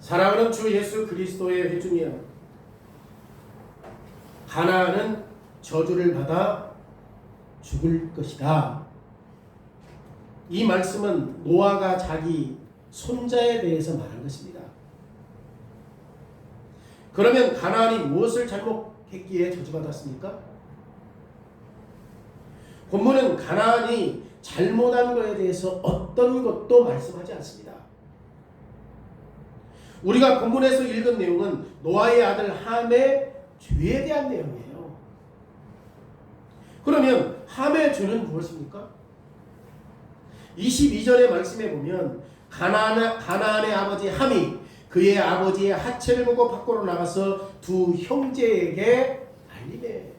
사랑하는 주 예수 그리스도의 회중이여, 가나안은 저주를 받아 죽을 것이다. 이 말씀은 노아가 자기 손자에 대해서 말한 것입니다. 그러면 가나안이 무엇을 잘못했기에 저주받았습니까? 본문은 가나안이 잘못한 것에 대해서 어떤 것도 말씀하지 않습니다. 우리가 본문에서 읽은 내용은 노아의 아들 함의 죄에 대한 내용이에요. 그러면 함의 죄는 무엇입니까? 22절의 말씀에 보면 가나안의 아버지 함이 그의 아버지의 하체를 보고 밖으로 나가서 두 형제에게 알리매.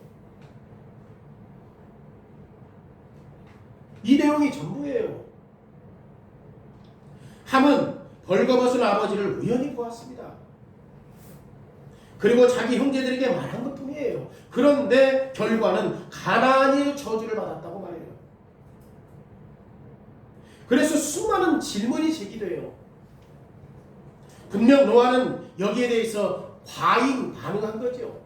이 내용이 전부예요. 함은 벌거벗은 아버지를 우연히 보았습니다. 그리고 자기 형제들에게 말한 것뿐이에요. 그런데 결과는 가나안이 저주를 받았다고 말해요. 그래서 수많은 질문이 제기돼요. 분명 노아는 여기에 대해서 과잉 반응한 거죠.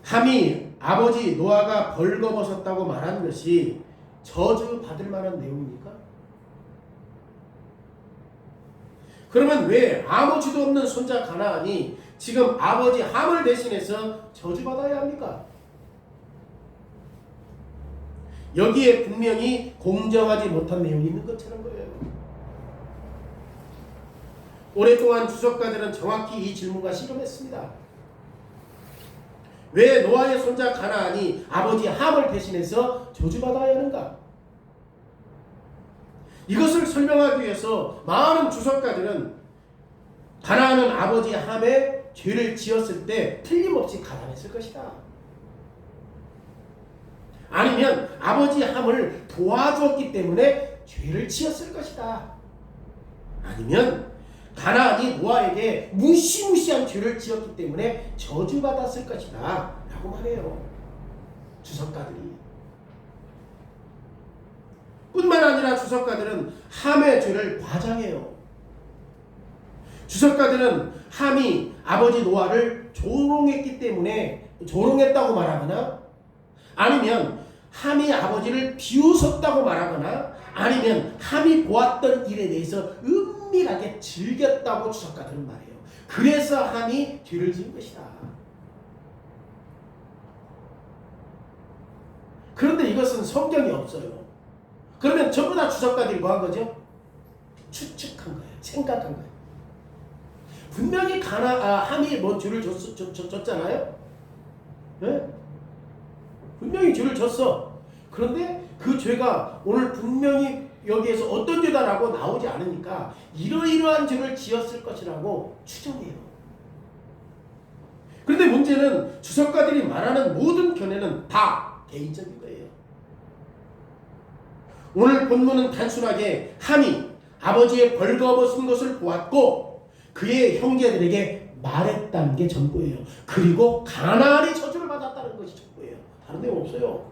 함이 아버지 노아가 벌거벗었다고 말한 것이 저주 받을 만한 내용입니까? 그러면 왜 아무 죄도 없는 손자 가나안이 지금 아버지 함을 대신해서 저주받아야 합니까? 여기에 분명히 공정하지 못한 내용이 있는 것처럼 보여요. 오랫동안 주석가들은 정확히 이 질문과 실험했습니다. 왜 노아의 손자 가나안이 아버지 함을 대신해서 저주받아야 하는가? 이것을 설명하기 위해서 많은 주석가들은 가나안은 아버지 함에 죄를 지었을 때 틀림없이 가담했을 것이다. 아니면 아버지 함을 도와주었기 때문에 죄를 지었을 것이다. 아니면 가나안이 노아에게 무시무시한 죄를 지었기 때문에 저주받았을 것이다 라고 말해요. 주석가들이. 뿐만 아니라 주석가들은 함의 죄를 과장해요. 주석가들은 함이 아버지 노아를 조롱했기 때문에 조롱했다고 말하거나, 아니면 함이 아버지를 비웃었다고 말하거나, 아니면 함이 보았던 일에 대해서 은밀하게 즐겼다고 주석가들은 말해요. 그래서 함이 죄를 지은 것이다. 그런데 이것은 성경이 없어요. 그러면 전부 다 주석가들이 뭐 한 거죠? 추측한 거예요. 생각한 거예요. 분명히 함이 뭐 죄를 졌잖아요. 네? 분명히 죄를 졌어. 그런데 그 죄가 오늘 분명히 여기에서 어떤 죄다라고 나오지 않으니까 이러이러한 죄를 지었을 것이라고 추정해요. 그런데 문제는 주석가들이 말하는 모든 견해는 다 개인적인 거예요. 오늘 본문은 단순하게 함이 아버지의 벌거벗은 것을 보았고 그의 형제들에게 말했다는 게 전부예요. 그리고 가나안이 저주를 받았다는 것이 전부예요. 다른 내용 없어요.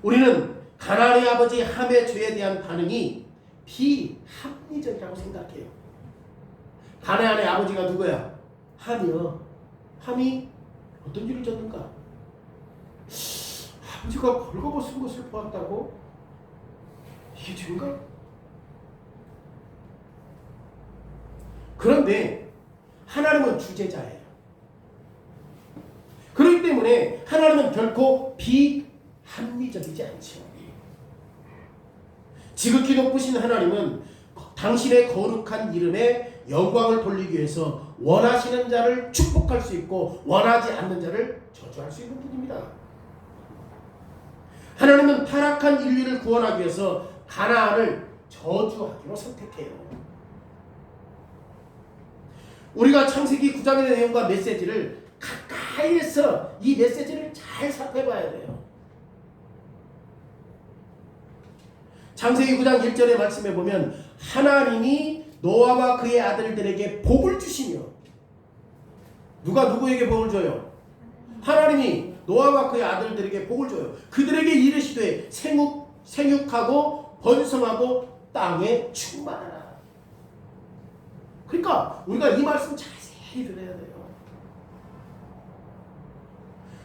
우리는 가나안의 아버지 함의 죄에 대한 반응이 비합리적이라고 생각해요. 가나안의 아버지가 누구야? 함이요. 함이 어떤 죄를 졌는가? 아버지가 벌거벗은 것을 보았다고? 이게 죄인가? 그런데 하나님은 주제자예요. 그렇기 때문에 하나님은 결코 비합리적이지 않죠. 지극히 높으신 하나님은 당신의 거룩한 이름에 영광을 돌리기 위해서 원하시는 자를 축복할 수 있고 원하지 않는 자를 저주할 수 있는 분입니다. 하나님은 타락한 인류를 구원하기 위해서 가나안을 저주하기로 선택해요. 우리가 창세기 9장의 내용과 메시지를 가까이에서 이 메시지를 잘 살펴봐야 돼요. 창세기 9장 1절의 말씀에 보면 하나님이 노아와 그의 아들들에게 복을 주시며 누가 누구에게 복을 줘요? 하나님이 노아와 그의 아들들에게 복을 줘요. 그들에게 이르시되 생육하고 번성하고 땅에 충만하라. 그러니까 우리가 이 말씀 자세히 들어야 돼요.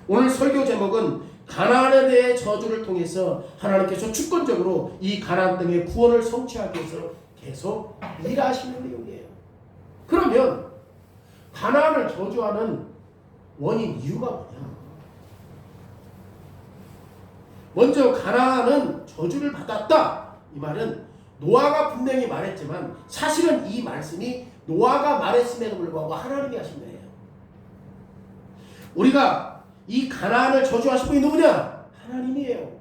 오늘 설교 제목은 가나안에 대해 저주를 통해서 하나님께서 주권적으로 이 가나안 땅의 구원을 성취하기 위해서 계속 일하시는 내용이에요. 그러면 가나안을 저주하는 원인 이유가 뭐냐? 먼저 가나안은 저주를 받았다. 이 말은 노아가 분명히 말했지만 사실은 이 말씀이 노아가 말했음에도 불구하고 하나님이 하신 거예요. 우리가 이 가나안을 저주하신 분이 누구냐? 하나님이에요.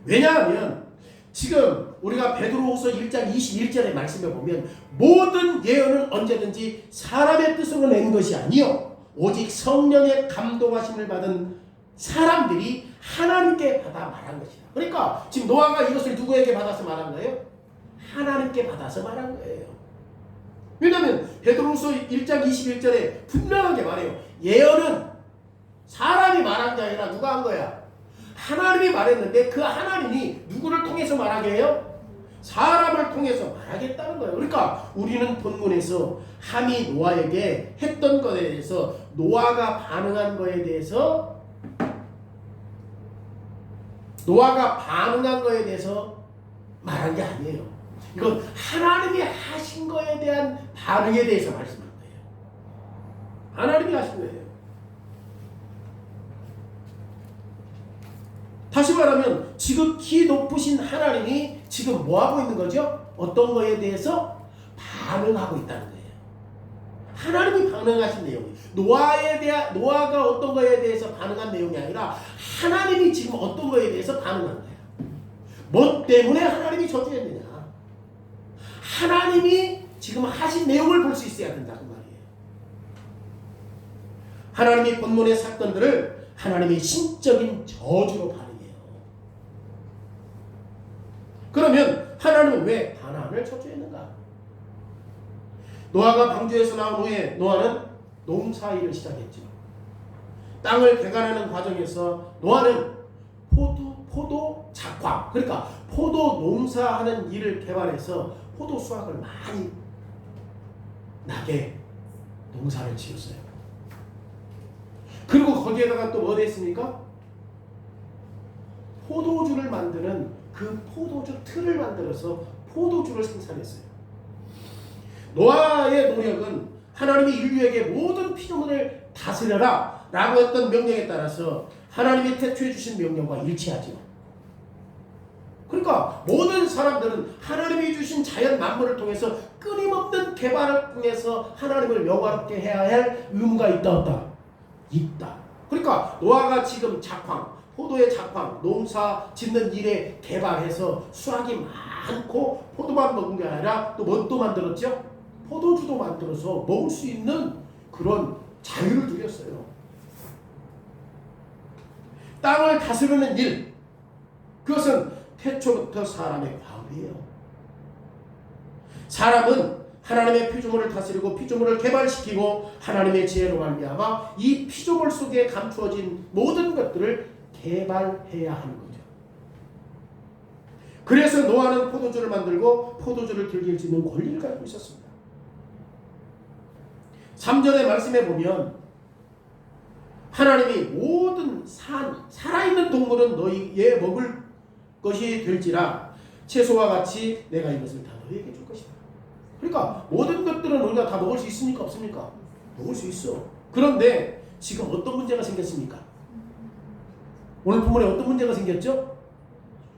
왜냐하면 지금 우리가 베드로후서 1장 21절의 말씀에 보면 모든 예언은 언제든지 사람의 뜻으로 낸 것이 아니요 오직 성령의 감동하심을 받은 사람들이 하나님께 받아 말한 것이다. 그러니까 지금 노아가 이것을 누구에게 받아서 말한 거예요? 하나님께 받아서 말한 거예요. 왜냐하면 베드로후서 1장 21절에 분명하게 말해요. 예언은 사람이 말한 게 아니라 누가 한 거야? 하나님이 말했는데 그 하나님이 누구를 통해서 말하게 해요? 사람을 통해서 말하겠다는 거예요. 그러니까 우리는 본문에서 함이 노아에게 했던 것에 대해서 노아가 반응한 거에 대해서 말한 게 아니에요. 이건 하나님이 하신 거에 대한 반응에 대해서 말씀한 거예요. 하나님이 하신 거예요. 다시 말하면 지극히 높으신 하나님이 지금 뭐하고 있는 거죠? 어떤 거에 대해서 반응하고 있다는 거예요. 하나님이 반응하신 내용이 노아가 어떤 거에 대해서 반응한 내용이 아니라 하나님이 지금 어떤 거에 대해서 반응한 거예요. 뭐 때문에 하나님이 저주했느냐? 하나님이 지금 하신 내용을 볼 수 있어야 된다 그 말이에요. 하나님이 본문의 사건들을 하나님의 신적인 저주로 반응해요. 그러면 하나님은 왜 가나안을 저주했는가? 노아가 방주에서 나온 후에 노아는 농사일을 시작했죠. 땅을 개간하는 과정에서 노아는 포도 작황, 그러니까 포도 농사하는 일을 개발해서 포도 수확을 많이 나게 농사를 지었어요. 그리고 거기에다가 또 뭐 됐습니까? 포도주를 만드는 그 포도주 틀을 만들어서 포도주를 생산했어요. 노아의 노력은 하나님이 인류에게 모든 피조물을 다스려라 라고 했던 명령에 따라서 하나님이 태초해 주신 명령과 일치하죠. 그러니까 모든 사람들은 하나님이 주신 자연 만물을 통해서 끊임없는 개발을 통해서 하나님을 영화롭게 해야 할 의무가 있다 없다? 있다. 그러니까 노아가 지금 포도의 작황, 농사 짓는 일에 개발해서 수확이 많고 포도만 먹은 게 아니라 또 뭣도 만들었죠? 포도주도 만들어서 먹을 수 있는 그런 자유를 누렸어요. 땅을 다스리는 일, 그것은 태초부터 사람의 과업이에요. 사람은 하나님의 피조물을 다스리고 피조물을 개발시키고 하나님의 지혜로 말미암아 이 피조물 속에 감추어진 모든 것들을 개발해야 하는 거죠. 그래서 노아는 포도주를 만들고 포도주를 즐길 수 있는 권리를 가지고 있었습니다. 3절의 말씀에 보면 하나님이 모든 살아있는 동물은 너희의 먹을 것이 될지라 채소와 같이 내가 이것을 다 너희에게 줄 것이다. 그러니까 모든 것들은 우리가 다 먹을 수 있습니까? 없습니까? 먹을 수 있어. 그런데 지금 어떤 문제가 생겼습니까? 오늘 본문에 어떤 문제가 생겼죠?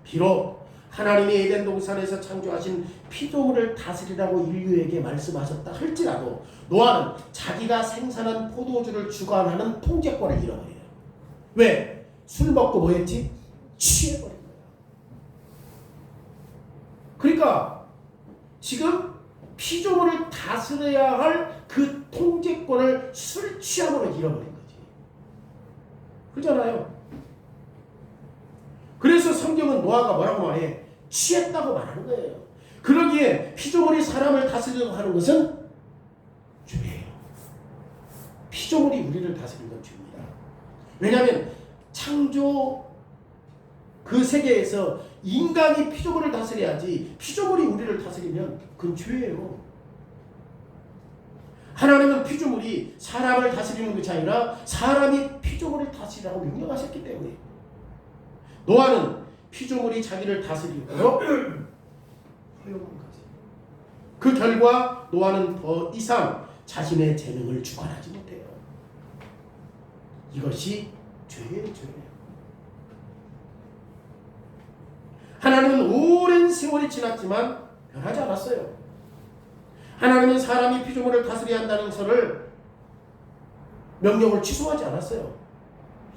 비록 하나님이 에덴 동산에서 창조하신 피조물을 다스리라고 인류에게 말씀하셨다 할지라도 노아는 자기가 생산한 포도주를 주관하는 통제권을 잃어버려요. 왜? 술 먹고 뭐 했지? 취해버린 거야. 그러니까 지금 피조물을 다스려야 할 그 통제권을 술 취함으로 잃어버린 거지. 그렇잖아요. 그래서 성경은 노아가 뭐라고 말해? 취했다고 말하는 거예요. 그러기에 피조물이 사람을 다스리려고 하는 것은 죄예요. 피조물이 우리를 다스리는 건 죄입니다. 왜냐하면 창조 그 세계에서 인간이 피조물을 다스려야지 피조물이 우리를 다스리면 그건 죄예요. 하나님은 피조물이 사람을 다스리는 것이 아니라 사람이 피조물을 다스리라고 명령하셨기 때문에 노아는 피조물이 자기를 다스리고 허용한 거지. 그 결과 노아는 더 이상 자신의 재능을 주관하지 못해요. 이것이 죄예요, 죄예요. 하나님은 오랜 세월이 지났지만 변하지 않았어요. 하나님은 사람이 피조물을 다스려야 한다는 것을 명령을 취소하지 않았어요.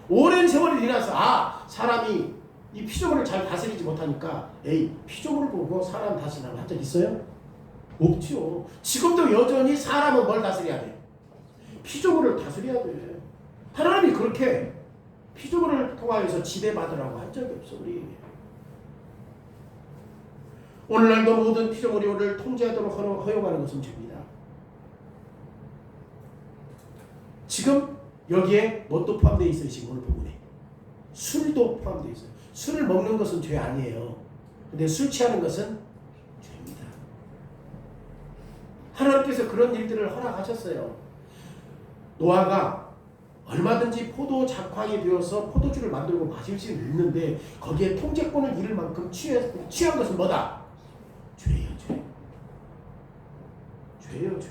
오랜 세월이 지나서 사람이 이 피조물을 잘 다스리지 못하니까 피조물을 보고 사람 다스리라고 한 적 있어요? 없죠. 지금도 여전히 사람은 뭘 다스려야 돼? 피조물을 다스려야 돼. 하나님이 그렇게 피조물을 통하여서 지배받으라고 한 적이 없어 우리. 오늘날도 모든 피조물이 우리를 통제하도록 허용하는 것은 죄입니다. 지금 여기에 뭣도 포함되어 있어요. 지금 오늘 부분에 술도 포함되어 있어요. 술을 먹는 것은 죄 아니에요. 근데 술 취하는 것은 죄입니다. 하나님께서 그런 일들을 허락하셨어요. 노아가 얼마든지 포도 작황에 비워서 포도주를 만들고 마실 수 있는데 거기에 통제권을 잃을 만큼 취한 것은 뭐다? 죄예요, 죄. 죄예요, 죄.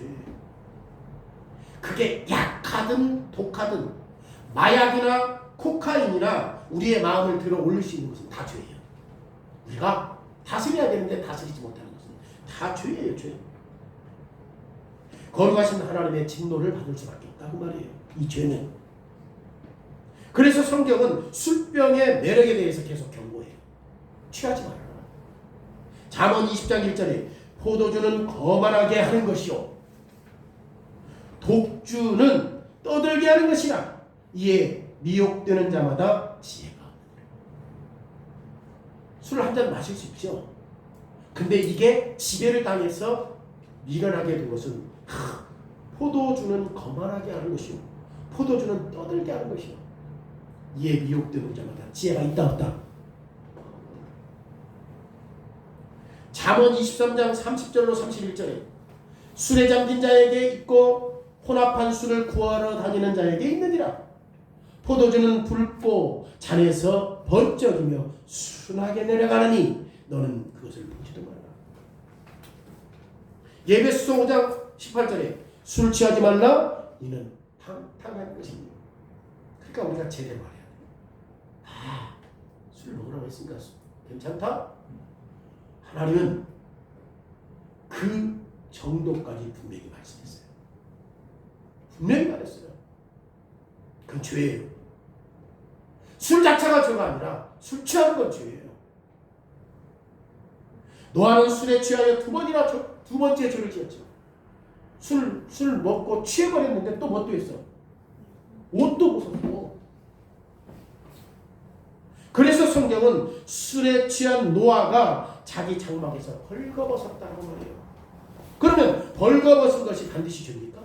그게 약하든 독하든 마약이나 코카인이나 우리의 마음을 들어 올릴 수 있는 것은 다 죄예요. 우리가 다스려야 되는데 다스리지 못하는 것은 다 죄예요, 죄. 거룩하신 하나님의 진노를 받을 수밖에 없다고 말이에요. 이 죄는. 그래서 성경은 술병의 매력에 대해서 계속 경고해요. 취하지 말아라. 잠언 20장 1절에 포도주는 거만하게 하는 것이요 독주는 떠들게 하는 것이라 이에 미혹되는 자마다 지혜가 없느니라. 술을 한 잔 마실 수 있죠. 근데 이게 지배를 당해서 미련하게 된 것은 포도주는 거만하게 하는 것이요 포도주는 떠들게 하는 것이요 이에 미혹되는 자마다 지혜가 있다 없다. 잠언 23장 30절로 31절에 술에 잠긴 자에게 있고 혼합한 술을 구하러 다니는 자에게 있느니라. 포도주는 붉고 잔에서 번쩍이며 순하게 내려가느니 너는 그것을 보지도 말라. 예배수서 5장 18절에 술 취하지 말라 이는 탕탕한 것입니다. 그러니까 우리가 제대로 말해야 돼. 술 먹으라고 했으니까 괜찮다? 하나님은 그 정도까지 분명히 말씀했어요. 분명히 말했어요. 그건 죄예요. 술 자체가 죄가 아니라 술 취하는 건 죄예요. 노아는 술에 취하여 두 번째 죄를 지었죠. 술 먹고 취해버렸는데 또 뭐 또 했어? 옷도 벗었고. 그래서 성경은 술에 취한 노아가 자기 장막에서 벌거벗었다고 말해요. 그러면 벌거벗은 것이 반드시 죄입니까?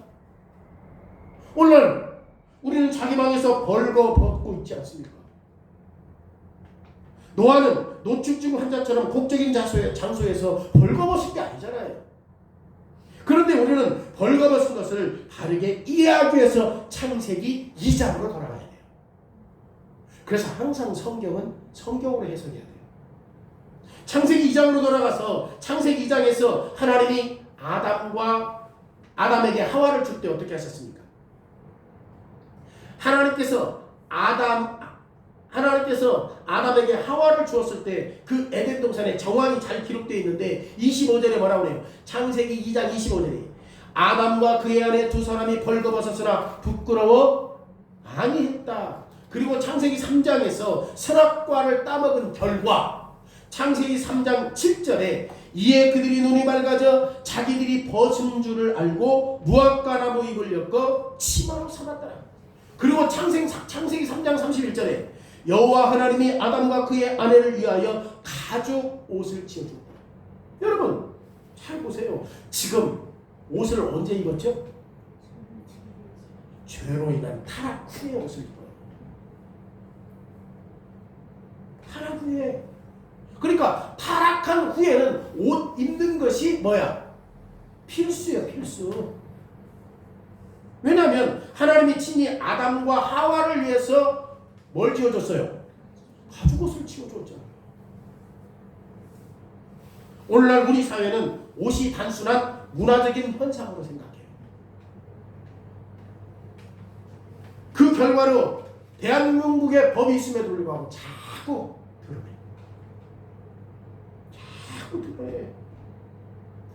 오늘 우리는 자기 방에서 벌거벗고 있지 않습니까? 노아는 노축중 환자처럼 공적인 장소에서 벌거벗은 게 아니잖아요. 그런데 우리는 벌거벗은 것을 다르게 이해하기 위해서 창세기 2장으로 돌아가야 돼요. 그래서 항상 성경은 성경으로 해석해야 돼요. 창세기 2장으로 돌아가서 창세기 2장에서 하나님이 아담에게 하와를 줄 때 어떻게 하셨습니까? 하나님께서 아담에게 하와를 주었을 때 그 에덴 동산에 정황이 잘 기록되어 있는데 25절에 뭐라고 해요? 창세기 2장 25절에 아담과 그의 아내 두 사람이 벌거벗었으나 부끄러워 아니했다. 그리고 창세기 3장에서 선악과를 따먹은 결과 창세기 3장 7절에 이에 그들이 눈이 맑아져 자기들이 벗은 줄을 알고 무화과 나무 잎을 엮어 치마로 삼았더라. 그리고 창세기 3장 31절에 여호와 하나님이 아담과 그의 아내를 위하여 가죽 옷을 지어주었다. 여러분 잘 보세요. 지금 옷을 언제 입었죠? 죄로 인한 타락 후에 옷을 입어요. 타락 후에. 그러니까 타락한 후에는 옷 입는 것이 뭐야? 필수야, 필수. 왜냐하면 하나님이 친히 아담과 하와를 위해서 뭘 지어줬어요? 가죽옷을 지어줬잖아요. 오늘날 우리 사회는 옷이 단순한 문화적인 현상으로 생각해요. 그 결과로 대한민국의 법이 있음에도 불구하고 자꾸 드러내.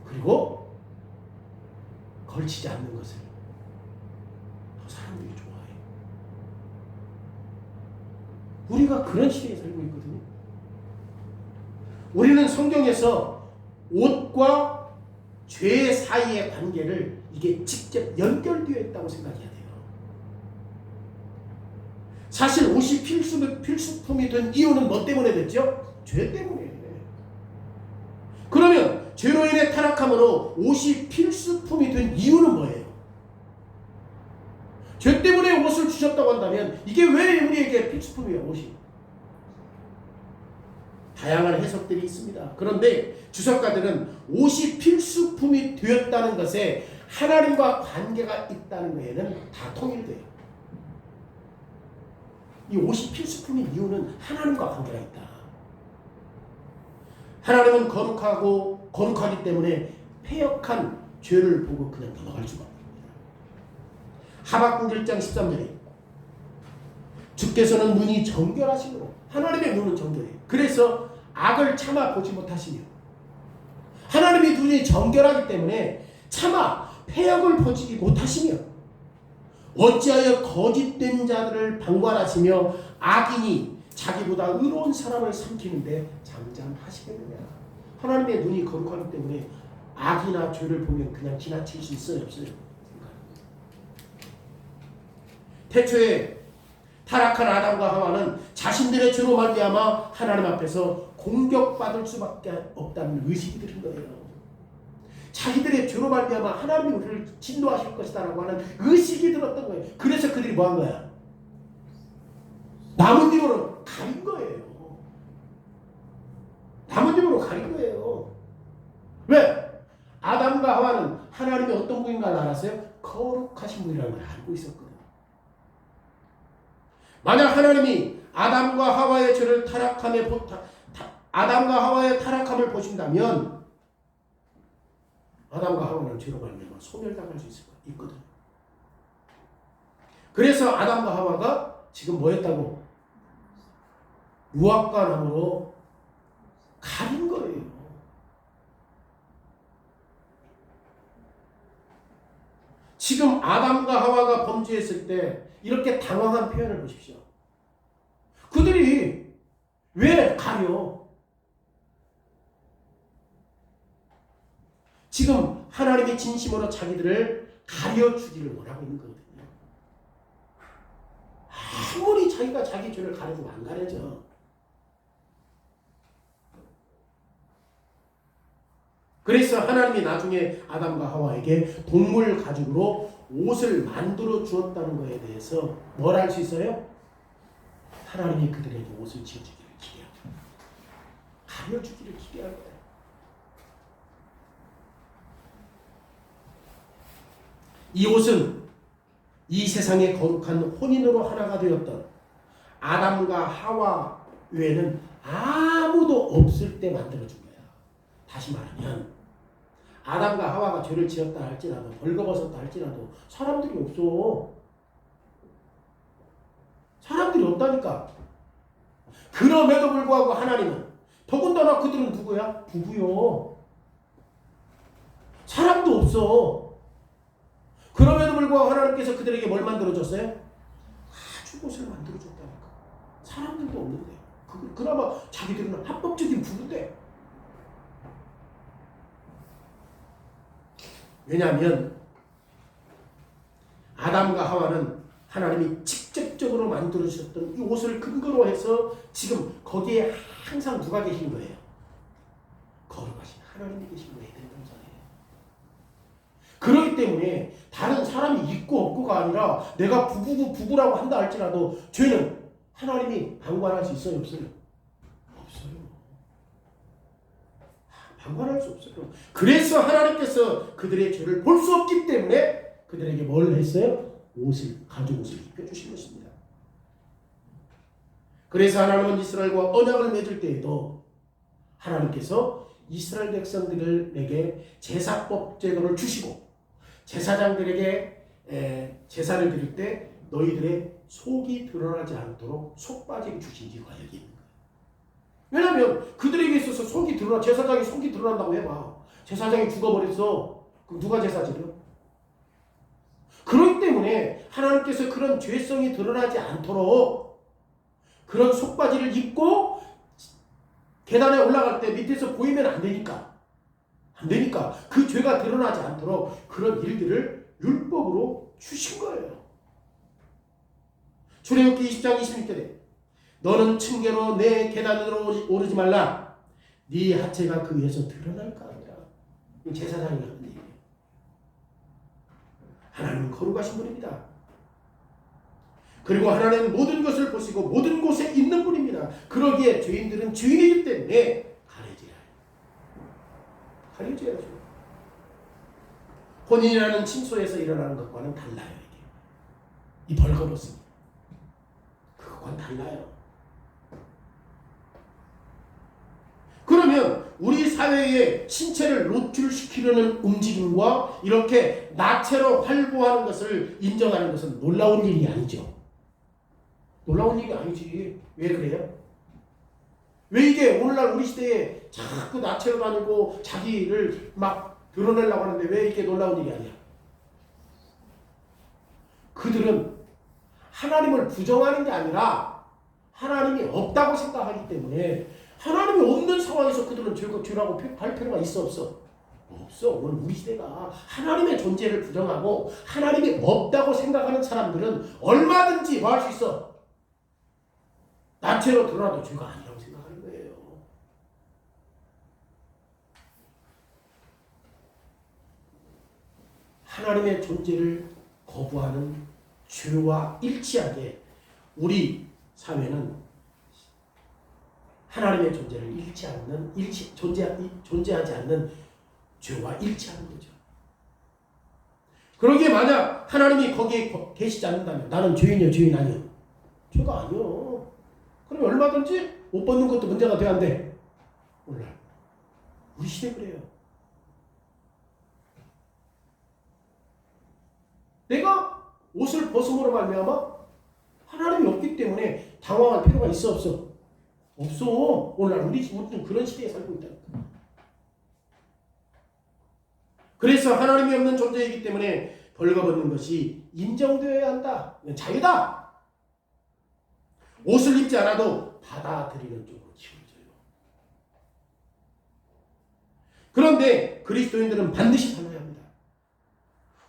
그리고 걸치지 않는 것을 더 사람들이 좋아해요. 우리가 그런 시대에 살고 있거든요. 우리는 성경에서 옷과 죄 사이의 관계를 이게 직접 연결되어 있다고 생각해야 돼요. 사실 옷이 필수품이 된 이유는 뭐 때문에 됐죠? 죄 때문에. 그러면 죄로 인해 타락함으로 옷이 필수품이 된 이유는 뭐예요? 죄 때문에 옷을 주셨다고 한다면 이게 왜 우리에게 필수품이에요, 옷이? 다양한 해석들이 있습니다. 그런데 주석가들은 옷이 필수품이 되었다는 것에 하나님과 관계가 있다는 거에는 다 통일돼요. 이 옷이 필수품인 이유는 하나님과 관계가 있다. 하나님은 거룩하기 때문에 패역한 죄를 보고 그냥 넘어갈 수가 없습니다. 하박국 1장 13절에 주께서는 눈이 정결하시므로, 하나님의 눈은 정결해요. 그래서 악을 참아 보지 못하시며, 하나님의 눈이 정결하기 때문에 참아 패역을 보지 못하시며, 어찌하여 거짓된 자들을 방관하시며 악인이 자기보다 의로운 사람을 삼키는데 잠잠하시겠느냐. 하나님의 눈이 거룩하기 때문에 악이나 죄를 보면 그냥 지나칠 수 있어요, 없어요? 태초에 타락한 아담과 하와는 자신들의 죄로 말미암아 하나님 앞에서 공격받을 수밖에 없다는 의식이 들은 거예요. 자기들의 죄로 말미암아 하나님이 우리를 진노하실 것이다라고 하는 의식이 들었던 거예요. 그래서 그들이 뭐 한 거야? 나뭇잎으로 가린 거예요. 나뭇잎으로 가린 거예요. 왜? 아담과 하와는 하나님이 어떤 분인가를 알았어요? 거룩하신 분이라는 걸 알고 있었거든요. 만약 하나님이 아담과 하와의 죄를 아담과 하와의 타락함을 보신다면 아담과 하와는 죄로 말미암아 소멸당할 수 있거든요. 그래서 아담과 하와가 지금 뭐였다고? 유악과 나무로 가린 거예요. 지금 아담과 하와가 범죄했을 때 이렇게 당황한 표현을 보십시오. 그들이 왜 가려? 지금 하나님이 진심으로 자기들을 가려주기를 원하고 있는 거거든요. 아무리 자기가 자기 죄를 가려도 안 가려져. 그래서 하나님이 나중에 아담과 하와에게 동물 가죽으로 옷을 만들어 주었다는 것에 대해서 뭘 할 수 있어요? 하나님이 그들에게 옷을 지어주기를 기대하죠. 가려주기를 기대할 거예요. 이 옷은 이 세상의 거룩한 혼인으로 하나가 되었던 아담과 하와 외에는 아무도 없을 때 만들어준 거야. 다시 말하면 아담과 하와가 죄를 지었다 할지라도 벌거벗었다 할지라도 사람들이 없어. 사람들이 없다니까. 그럼에도 불구하고 하나님은 더군다나 그들은 누구야? 부부요. 사람도 없어. 그럼에도 불구하고 하나님께서 그들에게 뭘 만들어줬어요? 가죽옷을 만들어줬다니까. 사람들도 없는데. 그나마 자기들은 합법적인 부부인데. 왜냐하면 아담과 하와는 하나님이 직접적으로 만들어주셨던 이 옷을 근거로 해서 지금 거기에 항상 누가 계신 거예요? 거룩하신 하나님이 계신 거예요. 그렇기 때문에 다른 사람이 있고 없고가 아니라 내가 부부라고 한다 할지라도 죄는 하나님이 방관할 수 있어요, 없어요? 없어요. 방관할 수 없어요. 그래서 하나님께서 그들의 죄를 볼 수 없기 때문에 그들에게 뭘 했어요? 가죽 옷을 입혀주신 것입니다. 그래서 하나님은 이스라엘과 언약을 맺을 때에도 하나님께서 이스라엘 백성들에게 제사법 제도를 주시고 제사장들에게 제사를 드릴 때 너희들의 속이 드러나지 않도록 속바지를 주신 이유가 여기 있는 거예요. 왜냐하면 그들에게 있어서 제사장이 속이 드러난다고 해봐. 제사장이 죽어버렸어. 그럼 누가 제사 지려? 그렇기 때문에 하나님께서 그런 죄성이 드러나지 않도록 그런 속바지를 입고 계단에 올라갈 때 밑에서 보이면 안 되니까 그 죄가 드러나지 않도록 그런 일들을 율법으로 주신 거예요. 출애굽기 20장 26절에 너는 층계로 내 계단으로 오르지 말라. 네 하체가 그 위에서 드러날까 하니라. 제사장이 하는 얘기예요. 하나님은 거룩하신 분입니다. 그리고 하나님은 모든 것을 보시고 모든 곳에 있는 분입니다. 그러기에 죄인들은 죄인이기 때문에 가려져야죠. 혼인이라는 침소에서 일어나는 것과는 달라요. 이게 이 벌거벗음이 그것과는 달라요. 그러면 우리 사회에 신체를 노출시키려는 움직임과 이렇게 나체로 활보하는 것을 인정하는 것은 놀라운 일이 아니죠. 놀라운 일이 아니지. 왜 그래요? 왜 이게 오늘날 우리 시대에 자꾸 나체로 다니고 자기를 막 드러내려고 하는데 왜 이게 놀라운 일이 아니야? 그들은 하나님을 부정하는 게 아니라 하나님이 없다고 생각하기 때문에 하나님이 없는 상황에서 그들은 죄라고 할 필요가 있어 없어? 없어. 오늘 우리 시대가 하나님의 존재를 부정하고 하나님이 없다고 생각하는 사람들은 얼마든지 뭐 할 수 있어? 나체로 드러나도 죄가 아니라고 생각하는 거예요. 하나님의 존재를 거부하는 죄와 일치하게 우리 사회는 하나님의 존재를 존재하지 않는 죄와 일치하는 거죠. 그러기에 만약 하나님이 거기에 계시지 않는다면 나는 죄인이요 죄인 아니요? 죄가 아니요. 그럼 얼마든지 옷 벗는 것도 문제가 돼야 안 돼. 몰라. 우리 시대 그래요. 내가 옷을 벗음으로 말미암아 하나님이 없기 때문에 당황할 필요가 있어 없어? 없어. 오늘날 우리는 그런 시대에 살고 있다니까. 그래서 하나님이 없는 존재이기 때문에 벌거벗는 것이 인정되어야 한다. 이건 자유다. 옷을 입지 않아도 받아들이는 쪽으로 치워져요. 그런데 그리스도인들은 반드시 달라야 합니다.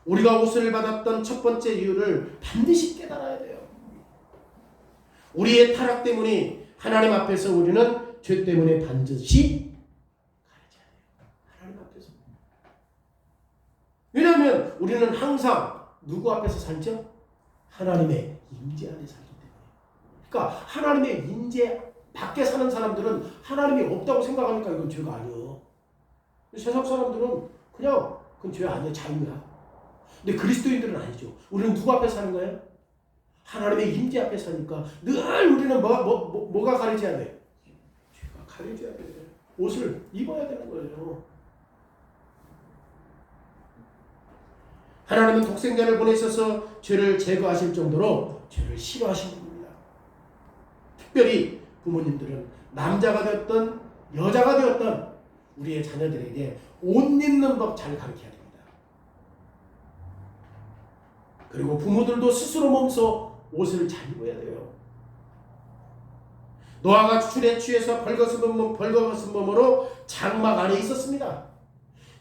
우리가 옷을 받았던 첫 번째 이유를 반드시 깨달아야 돼요. 우리의 타락 때문에 하나님 앞에서 우리는 죄 때문에 반드시 가려져야 돼요. 하나님 앞에서. 왜냐하면 우리는 항상 누구 앞에서 살죠? 하나님의 임재 안에 살기 때문에. 그러니까 하나님의 임재 밖에 사는 사람들은 하나님이 없다고 생각하니까 이건 죄가 아니에요. 세상 사람들은 그냥 그건 죄 아니야. 자유야. 근데 그리스도인들은 아니죠. 우리는 누구 앞에 사는 거예요? 하나님의 임재 앞에 사니까 늘 우리는 뭐가 가려져야 돼? 죄가 가려져야 돼. 옷을 입어야 되는 거예요. 하나님은 독생자를 보내셔서 죄를 제거하실 정도로 죄를 싫어하신 분입니다. 특별히 부모님들은 남자가 되었던 여자가 되었던 우리의 자녀들에게 옷 입는 법 잘 가르쳐야 됩니다. 그리고 부모들도 스스로 몸소 옷을 잘 입어야 돼요. 노아가 술에 취해서 벌거벗은 몸으로 장막 안에 있었습니다.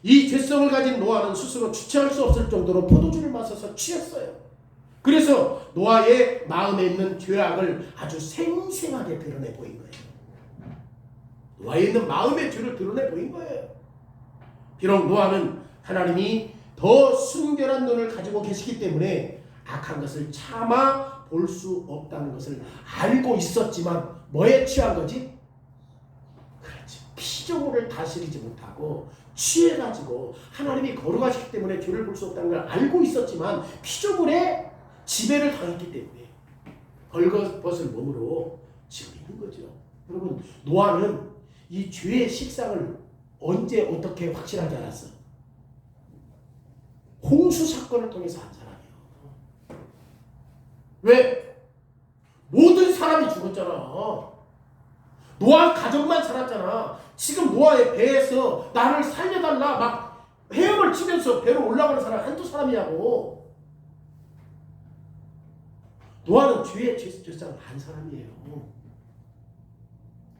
이 죄성을 가진 노아는 스스로 주체할 수 없을 정도로 포도주를 마셔서 취했어요. 그래서 노아의 마음에 있는 죄악을 아주 생생하게 드러내 보인 거예요. 노아에 있는 마음의 죄를 드러내 보인 거예요. 비록 노아는 하나님이 더 순결한 눈을 가지고 계시기 때문에 악한 것을 차마 볼 수 없다는 것을 알고 있었지만 뭐에 취한 거지? 그렇지. 피조물을 다스리지 못하고 취해가지고 하나님이 거룩하시기 때문에 죄를 볼 수 없다는 걸 알고 있었지만 피조물의 지배를 당했기 때문에 벌거벗은 몸으로 지금 있는 거죠. 여러분, 노아는 이 죄의 식상을 언제 어떻게 확실하게 알았어? 홍수 사건을 통해서 한 사람이에요. 왜? 모든 사람이 죽었잖아. 노아 가족만 살았잖아. 지금 노아의 배에서 나를 살려달라 막 헤엄을 치면서 배로 올라가는 사람 한두 사람이냐고. 노아는 죄의 죄상을 한 사람이에요.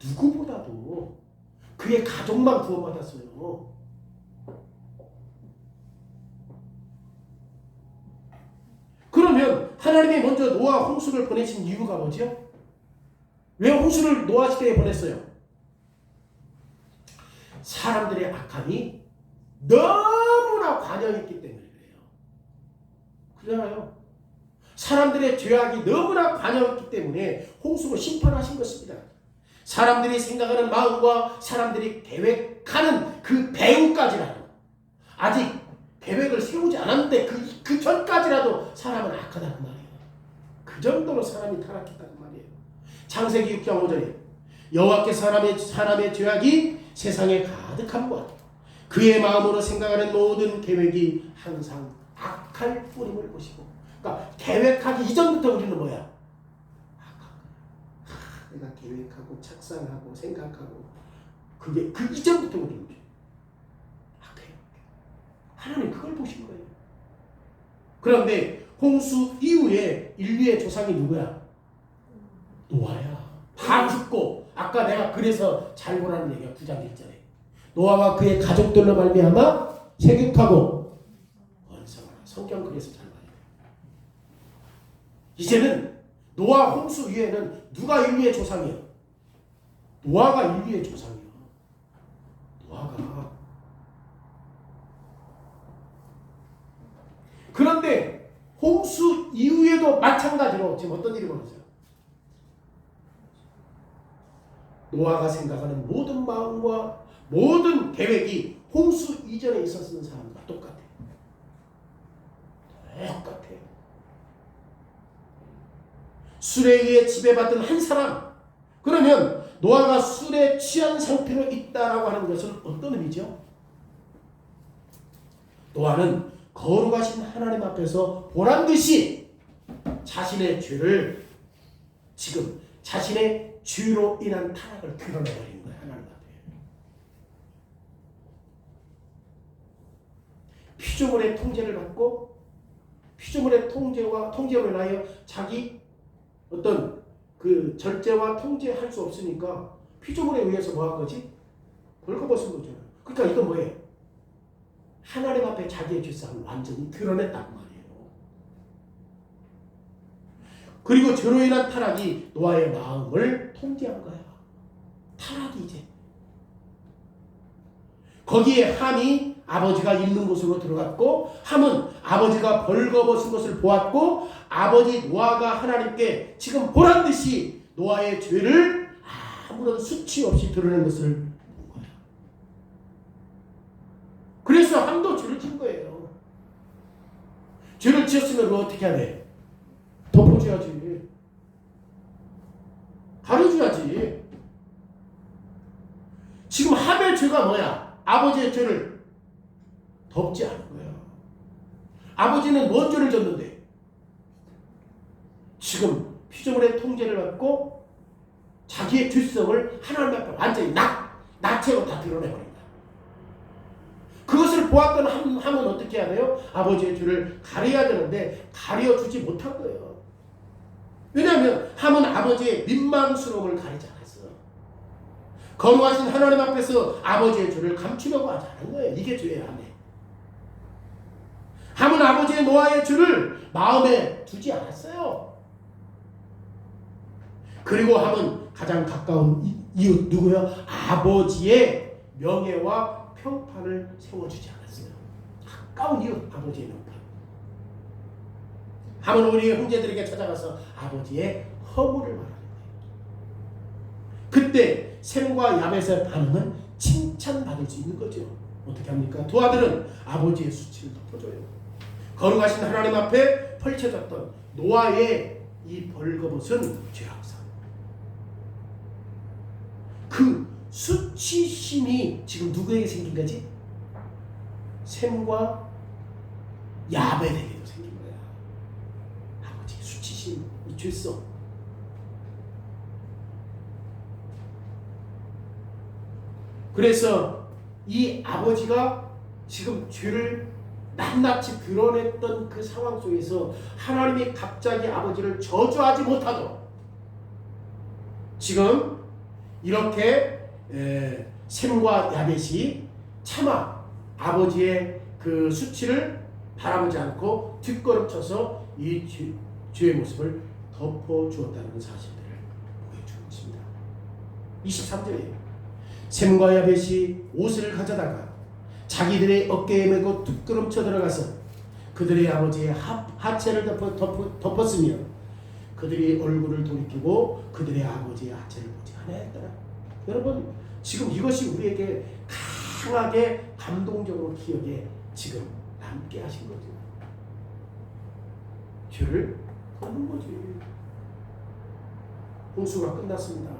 누구보다도 그의 가족만 구원받았어요. 그러면 하나님이 먼저 노아 홍수를 보내신 이유가 뭐죠? 왜 홍수를 노아 시대에 보냈어요? 사람들의 악함이 너무나 관영했기 때문에 그래요. 그렇잖아요. 사람들의 죄악이 너무나 관영했기 때문에 홍수로 심판하신 것입니다. 사람들이 생각하는 마음과 사람들이 계획하는 그 배후까지라도 아직 계획을 세우지 않았는데 그 전까지라도 사람은 악하다는 말이에요. 그 정도로 사람이 타락했다는 말이에요. 창세기 6장 5절에 여호와께서 사람의 죄악이 세상에 가득함과 그의 마음으로 생각하는 모든 계획이 항상 악할 뿌림을 보시고, 그러니까 계획하기 이전부터 우리는 뭐야? 내가 계획하고 착상하고 생각하고 그게 그 이전부터 우리는 악해요. 하나님 그걸 보신 거예요. 그런데 홍수 이후에 인류의 조상이 누구야? 노아야. 다 죽고, 아까 내가 그래서 잘 보라는 얘기가 9장 1절에 노아와 그의 가족들로 말미암아 세격하고 번성하라. 성경 그래서 잘 봐요. 이제는 노아 홍수 위에는 누가 인류의 조상이야? 노아가 인류의 조상이야. 노아가. 그런데 홍수 이후에도 마찬가지로 지금 어떤 일이 벌어져요? 노아가 생각하는 모든 마음과 모든 계획이 홍수 이전에 있었던 사람과 똑같아요. 똑같아요. 술에 의해 지배받은 한 사람. 그러면 노아가 술에 취한 상태로 있다라고 하는 것은 어떤 의미죠? 노아는 거룩하신 하나님 앞에서 보란듯이 자신의 죄를 지금 자신의 죄로 인한 타락을 드러내버린 거예요. 하나님 앞에. 피조물의 통제를 받고 피조물의 통제로 인하여 자기 어떤 그 절제와 통제할 수 없으니까 피조물에 의해서 뭐 한 거지? 벌거벗은 거죠. 그러니까 이건 뭐예요? 하나님 앞에 자기의 죄상을 완전히 드러냈단 말이에요. 그리고 죄로 인한 타락이 노아의 마음을 통제한 거야. 타락이 이제. 거기에 함이 아버지가 있는 곳으로 들어갔고, 함은 아버지가 벌거벗은 것을 보았고, 아버지 노아가 하나님께 지금 보란듯이 노아의 죄를 아무런 수치 없이 드러낸 것을 본 거야. 그래서 함도 죄를 진 거예요. 죄를 지었으면 그거 어떻게 해야 돼? 덮어줘야지. 가려줘야지. 지금 함의 죄가 뭐야? 아버지의 죄를 덮지 않은 거야. 아버지는 뭔 죄를 졌는데? 지금 피조물의 통제를 받고 자기의 죄성을 하나님 앞에 완전히 나체로 다 드러내버린다. 그것을 보았던 함은 어떻게 해야 돼요? 아버지의 죄를 가려야 되는데 가려주지 못한 거예요. 왜냐하면 함은 아버지의 민망스러움을 가리지 않았어. 거룩하신 하나님 앞에서 아버지의 죄를 감추려고 하지 않은 거예요. 이게 죄예요. 함은 아버지의 노아의 죄를 마음에 두지 않았어요. 그리고 함은 가장 가까운 이웃 누구요? 아버지의 명예와 평판을 세워주지 않았어요. 가까운 이웃, 아버지의 명분. 하면 우리 형제들에게 찾아가서 아버지의 허물을 말하는 거예요. 그때 셈과 야벳의 반응은 칭찬받을 수 있는 거죠. 어떻게 합니까? 두 아들은 아버지의 수치를 덮어줘요. 거룩하신 하나님 앞에 펼쳐졌던 노아의 이 벌거벗은 죄악상, 그 수치심이 지금 누구에게 생긴 거지? 셈과 야벳에게도 생긴 거야. 아버지의 수치심, 이 죄성. 그래서 이 아버지가 지금 죄를 낱낱이 드러냈던 그 상황 속에서 하나님이 갑자기 아버지를 저주하지 못하도록 지금 이렇게 셈과 야벳이 차마 아버지의 그 수치를 바라보지 않고 뒷걸음쳐서 이 죄의 모습을 덮어주었다는 사실들을 보여주고 있습니다. 23절이에요. 셈과 야벳이 옷을 가져다가 자기들의 어깨에 메고 뒷걸음쳐 들어가서 그들의 아버지의 하체를 덮었으며 그들이 얼굴을 돌이키고 그들의 아버지의 하체를 보지 않았더라. 여러분, 지금 이것이 우리에게 강하게 감동적으로 기억에 지금 남게 하신 거죠. 죄를 덮는 거지. 홍수가 끝났습니다.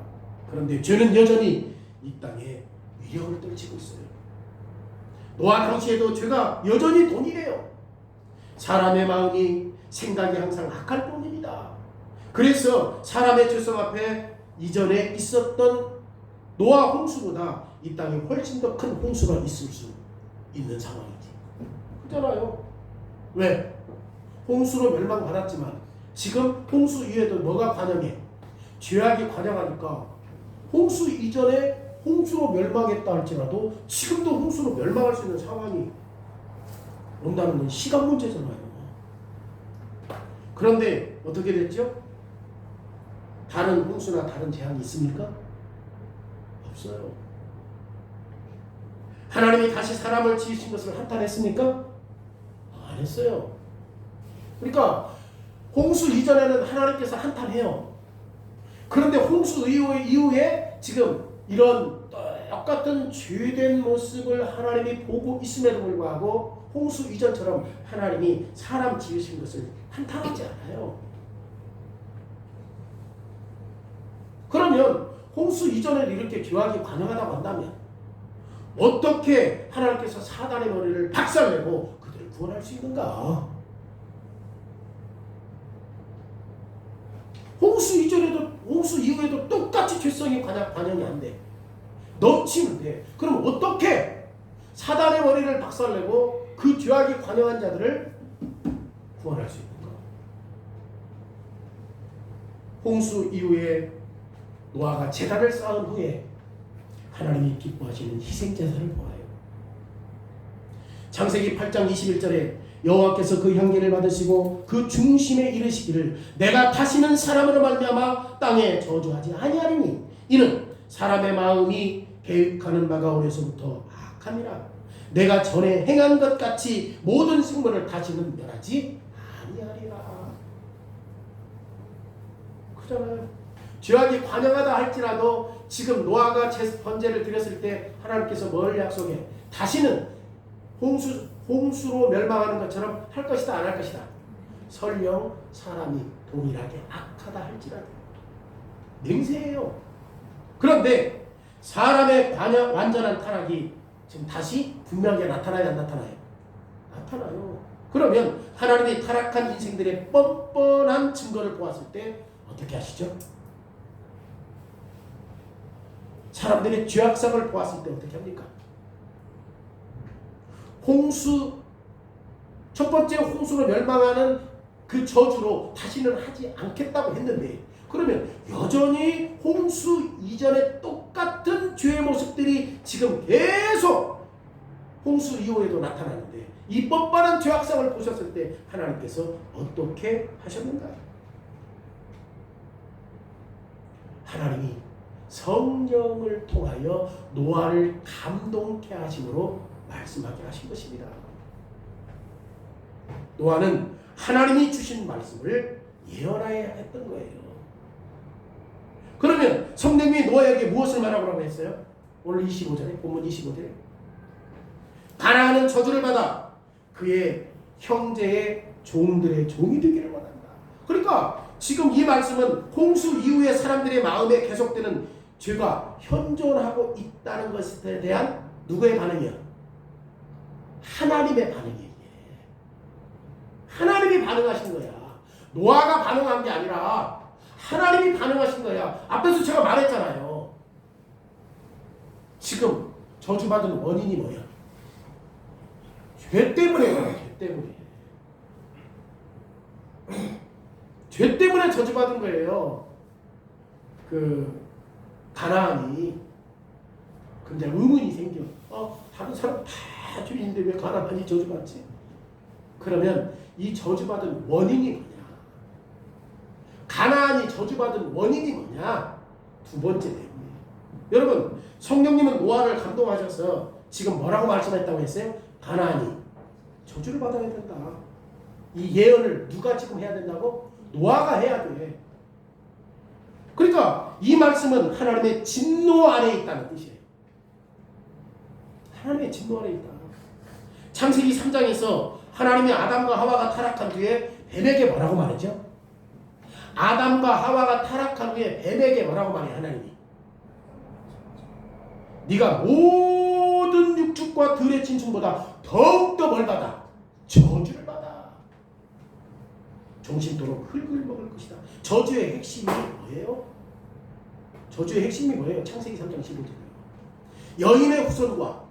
그런데 죄는 여전히 이 땅에 위력을 떨치고 있어요. 노아 당시에도 죄가 여전히 동일해요. 사람의 마음이 생각이 항상 악할 뿐입니다. 그래서 사람의 죄성 앞에 이전에 있었던 노아 홍수보다 이 땅에 훨씬 더 큰 홍수가 있을 수 있는 상황이지. 그렇잖아요. 왜? 홍수로 멸망받았지만 지금 홍수 이후에도 뭐가 관영해? 죄악이 관영하니까 홍수 이전에 홍수로 멸망했다 할지라도 지금도 홍수로 멸망할 수 있는 상황이 온다는 건 시간 문제잖아요. 그런데 어떻게 됐죠? 다른 홍수나 다른 재앙이 있습니까? 없어요. 하나님이 다시 사람을 지으신 것을 한탄했습니까? 안 했어요. 그러니까 홍수 이전에는 하나님께서 한탄해요. 그런데 홍수 이후에 지금 이런 똑같은 죄된 모습을 하나님이 보고 있음에도 불구하고 홍수 이전처럼 하나님이 사람 지으신 것을 한탄하지 않아요. 그러면 홍수 이전에 이렇게 죄악이 관영하다고 한다면 어떻게 하나님께서 사단의 머리를 박살내고 그들을 구원할 수 있는가? 홍수 이전에도 홍수 이후에도 똑같이 죄성이 관영이 안 돼. 넘치는데 그럼 어떻게 사단의 머리를 박살내고 그 죄악이 관영한 자들을 구원할 수 있는가? 홍수 이후에 노아가 제단을 쌓은 후에 하나님이 기뻐하시는 희생제사를 보아요. 창세기 8장 21절에 여호와께서 그 향기를 받으시고 그 중심에 이르시기를 내가 다시는 사람으로 말미암아 땅에 저주하지 아니하리니 이는 사람의 마음이 계획하는 바가 오래서부터 악함이라. 내가 전에 행한 것 같이 모든 생물을 다시는 멸하지 아니하리라. 그렇잖아요. 죄악이 관영하다 할지라도 지금 노아가 번제를 드렸을 때 하나님께서 뭘 약속해? 다시는 홍수로 멸망하는 것처럼 할 것이다, 안 할 것이다. 설령 사람이 동일하게 악하다 할지라도 맹세해요. 그런데 사람의 완전한 타락이 지금 다시 분명하게 나타나야 안 나타나요? 나타나요. 그러면 하나님이 타락한 인생들의 뻔뻔한 증거를 보았을 때 어떻게 하시죠? 사람들의 죄악성을 보았을 때 어떻게 합니까? 첫 번째 홍수로 멸망하는 그 저주로 다시는 하지 않겠다고 했는데 그러면 여전히 홍수 이전에 똑같은 죄의 모습들이 지금 계속 홍수 이후에도 나타나는데 이 뻔뻔한 죄악성을 보셨을 때 하나님께서 어떻게 하셨는가요? 하나님이 성령을 통하여 노아를 감동케 하심으로 말씀하게 하신 것입니다. 노아는 하나님이 주신 말씀을 예언하여야 했던 거예요. 그러면 성령님이 노아에게 무엇을 말하라고 했어요? 오늘 25절에 본문 25절에 가나안은 저주를 받아 그의 형제의 종들의 종이 되기를 원한다. 그러니까 지금 이 말씀은 홍수 이후에 사람들의 마음에 계속되는 죄가 현존하고 있다는 것에 대한 누구의 반응이야? 하나님의 반응이에요. 하나님이 반응하신 거야. 노아가 반응한 게 아니라 하나님이 반응하신 거야. 앞에서 제가 말했잖아요. 지금 저주받은 원인이 뭐야? 죄 때문에 그래. 죄 때문에. 죄 때문에 저주받은 거예요. 가나안이. 근데 의문이 생겨. 다른 사람 다 주인인데 왜 가나안이 저주받지? 그러면 이 저주받은 원인이 뭐냐? 가나안이 저주받은 원인이 뭐냐? 두 번째 내용이에요. 여러분, 성령님은 노아를 감동하셔서 지금 뭐라고 말씀했다고 했어요? 가나안이 저주를 받아야 된다. 이 예언을 누가 지금 해야 된다고? 노아가 해야 돼. 그러니까 이 말씀은 하나님의 진노 아래 있다는 뜻이에요. 하나님의 진노 아래 있다. 창세기 3장에서 하나님이 아담과 하와가 타락한 뒤에 뱀에게 뭐라고 말했죠? 아담과 하와가 타락한 후에 뱀에게 뭐라고 말해? 하나님이 네가 모든 육축과 들의 진충보다 더욱더 뭘 받아? 저주를 받아. 종신토록 흙을 먹을 것이다. 저주의 핵심이 뭐예요? 저주의 핵심이 뭐예요? 창세기 3장 15절이에요. 여인의 후손과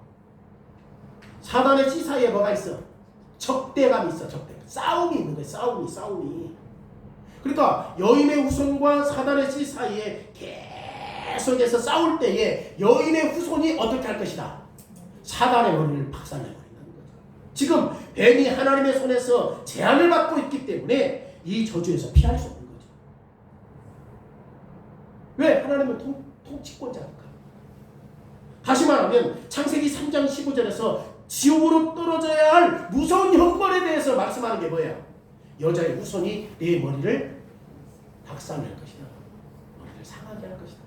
사단의 씨 사이에 뭐가 있어? 적대감이 있어. 적대감. 싸움이 있는 거예요. 싸움이. 그러니까 여인의 후손과 사단의 씨 사이에 계속해서 싸울 때에 여인의 후손이 어떻게 할 것이다? 사단의 머리를 박살내버린다는 거죠. 지금 뱀이 하나님의 손에서 제한을 받고 있기 때문에 이 저주에서 피할 수 없는 거죠. 왜? 하나님은 통치권자니까. 다시 말하면 창세기 3장 15절에서 지옥으로 떨어져야 할 무서운 형벌에 대해서 말씀하는 게 뭐예요? 여자의 후손이 내 머리를 박살낼 것이다. 머리를 상하게 할 것이다.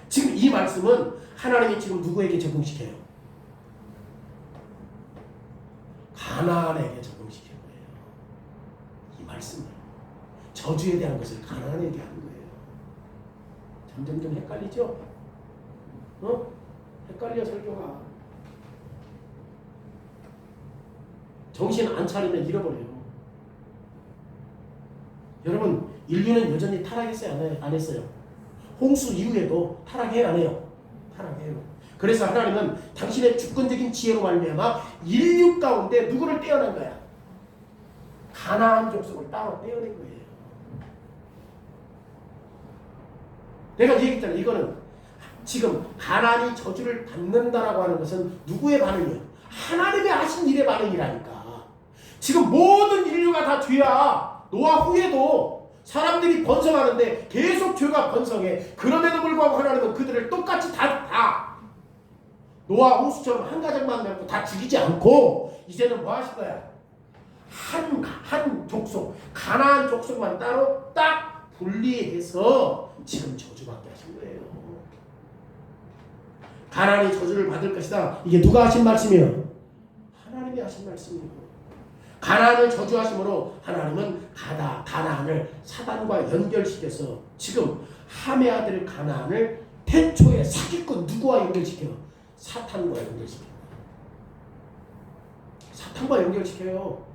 지금 이 말씀은 하나님이 지금 누구에게 적용시켜요? 가나안에게 적용시킨 거예요. 이 말씀을. 저주에 대한 것을 가나안에게 하는 거예요. 점점 헷갈리죠? 헷갈려 설교가. 정신 안 차리면 잃어버려요. 여러분, 인류는 여전히 타락했어요? 안 했어요? 홍수 이후에도 타락해요? 안 해요? 타락해요. 그래서 하나님은 당신의 주권적인 지혜로 말미암아 인류 가운데 누구를 떼어낸 거야? 가나안 족속을 따로 떼어낸 거예요. 내가 얘기했잖아. 이거는 지금 가나안이 저주를 받는다라고 하는 것은 누구의 반응이에요? 하나님의 하신 일의 반응이라니까. 지금 모든 인류가 다 죄야. 노아 후에도 사람들이 번성하는데 계속 죄가 번성해. 그럼에도 불구하고 하나님은 그들을 똑같이 다 노아 홍수처럼 한 가정만 맺고 다 죽이지 않고 이제는 뭐 하실 거야? 한 족속, 가나안 족속만 따로 딱 분리해서 지금 저주받게 하신 거예요. 가나안이 저주를 받을 것이다. 이게 누가 하신 말씀이에요? 하나님이 하신 말씀이에요. 가나안을 저주하심으로 하나님은 가나안을 사단과 연결시켜서 지금 함의 아들 가나안을 태초에 사기꾼 누구와 연결시켜요? 사탄과 연결시켜요. 사탄과 연결시켜요.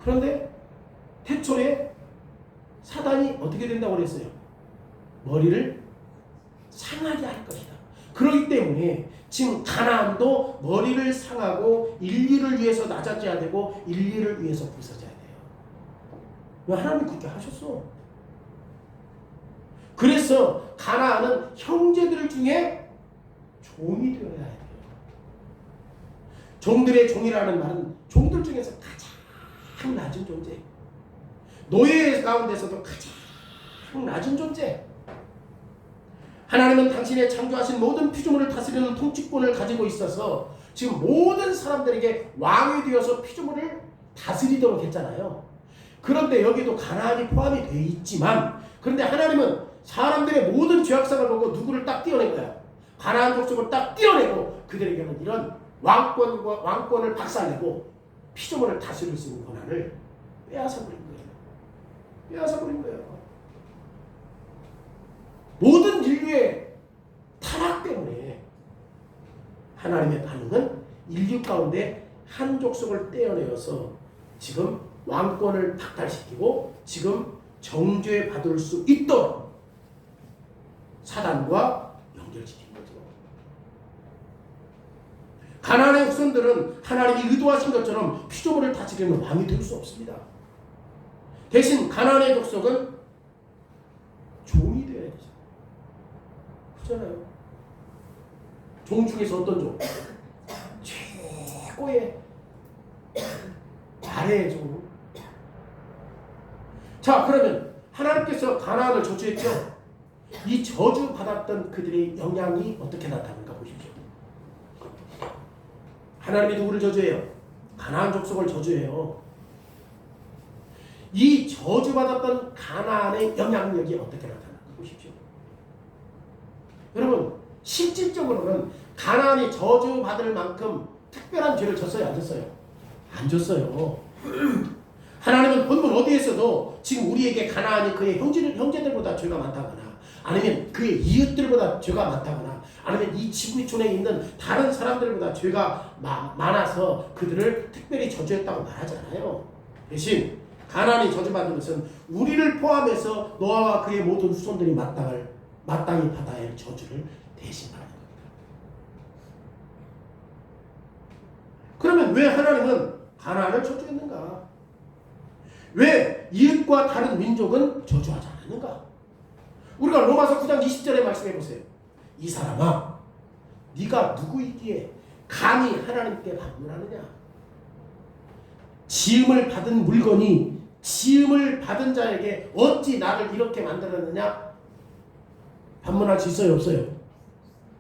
그런데 태초에 사단이 어떻게 된다고 그랬어요? 머리를 상하게 할 것이다. 그렇기 때문에 지금 가나안도 머리를 상하고 인류를 위해서 낮아져야 되고 인류를 위해서 부서져야 돼요. 왜 하나님이 그렇게 하셨어? 그래서 가나안은 형제들 중에 종이 되어야 해요. 종들의 종이라는 말은 종들 중에서 가장 낮은 존재, 노예 가운데서도 가장 낮은 존재. 하나님은 당신의 창조하신 모든 피조물을 다스리는 통치권을 가지고 있어서 지금 모든 사람들에게 왕이 되어서 피조물을 다스리도록 했잖아요. 그런데 여기도 가나안이 포함이 되어 있지만, 그런데 하나님은 사람들의 모든 죄악성을 보고 누구를 딱 떼어낸 거야. 가나안 족속을 딱 떼어내고 그들에게는 이런 왕권을 박살내고 피조물을 다스릴 수 있는 권한을 빼앗아버린 거예요. 빼앗아버린 거예요. 모든 인류의 타락 때문에 하나님의 반응은 인류 가운데 한 족속을 떼어내어서 지금 왕권을 박탈시키고 지금 정죄받을 수 있도록 사단과 연결시킨 거죠. 가나안의 후손들은 하나님이 의도하신 것처럼 피조물을 다스리는 왕이 될 수 없습니다. 대신 가나안의 족속은 종이 되어야 되죠. 그렇잖아요. 종 중에서 어떤 종? 최고의 아래의 종. 자, 그러면 하나님께서 가나안을 저주했죠. 이 저주 받았던 그들의 영향이 어떻게 나타나는가 보십시오. 하나님이 누구를 저주해요? 가나안 족속을 저주해요. 이 저주받았던 가나안의 영향력이 어떻게 나타나는가 보십시오. 여러분, 실질적으로는 가나안이 저주받을 만큼 특별한 죄를 졌어요, 안 졌어요? 안 졌어요. 하나님은 본문 어디에서도 지금 우리에게 가나안이 그의 형제들보다 죄가 많다거나, 아니면 그의 이웃들보다 죄가 많다거나, 아니면 이 지구촌에 있는 다른 사람들보다 죄가 많아서 그들을 특별히 저주했다고 말하잖아요. 대신 가나안이 저주받은 것은 우리를 포함해서 노아와 그의 모든 후손들이 마땅히 받아야 할 저주를 대신 받는 겁니다. 그러면 왜 하나님은 가나안을 저주했는가? 왜 이웃과 다른 민족은 저주하지 않았는가? 우리가 로마서 9장 20절에 말씀해 보세요. 이 사람아, 네가 누구이기에 감히 하나님께 반문하느냐? 지음을 받은 물건이 지음을 받은 자에게 어찌 나를 이렇게 만들었느냐? 반문할 수 있어요, 없어요?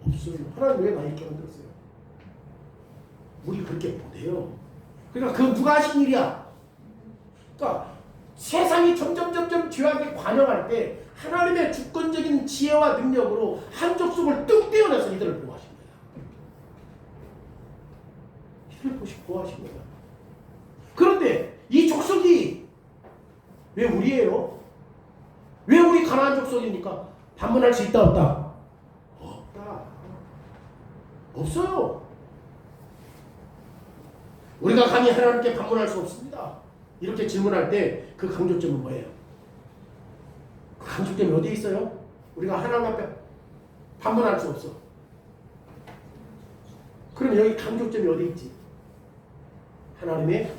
없어요. 하나님 왜 나 이렇게 만들었어요? 우리 그렇게 못해요. 그러니까 그건 누가 하신 일이야? 그러니까 세상이 점점 죄악에 관영할 때 하나님의 주권적인 지혜와 능력으로 한 족속을 뚝 떼어내서 이들을 보호하신 거야. 이들을 보호하신 거야. 그런데 이 족속이 왜 우리예요? 왜 우리 가나안 족속입니까? 반문할 수 있다 없다? 없다. 없어요. 우리가 감히 하나님께 반문할 수 없습니다. 이렇게 질문할 때 그 강조점은 뭐예요? 그 강조점이 어디에 있어요? 우리가 하나님 앞에 반문할 수 없어. 그럼 여기 강조점이 어디 있지? 하나님의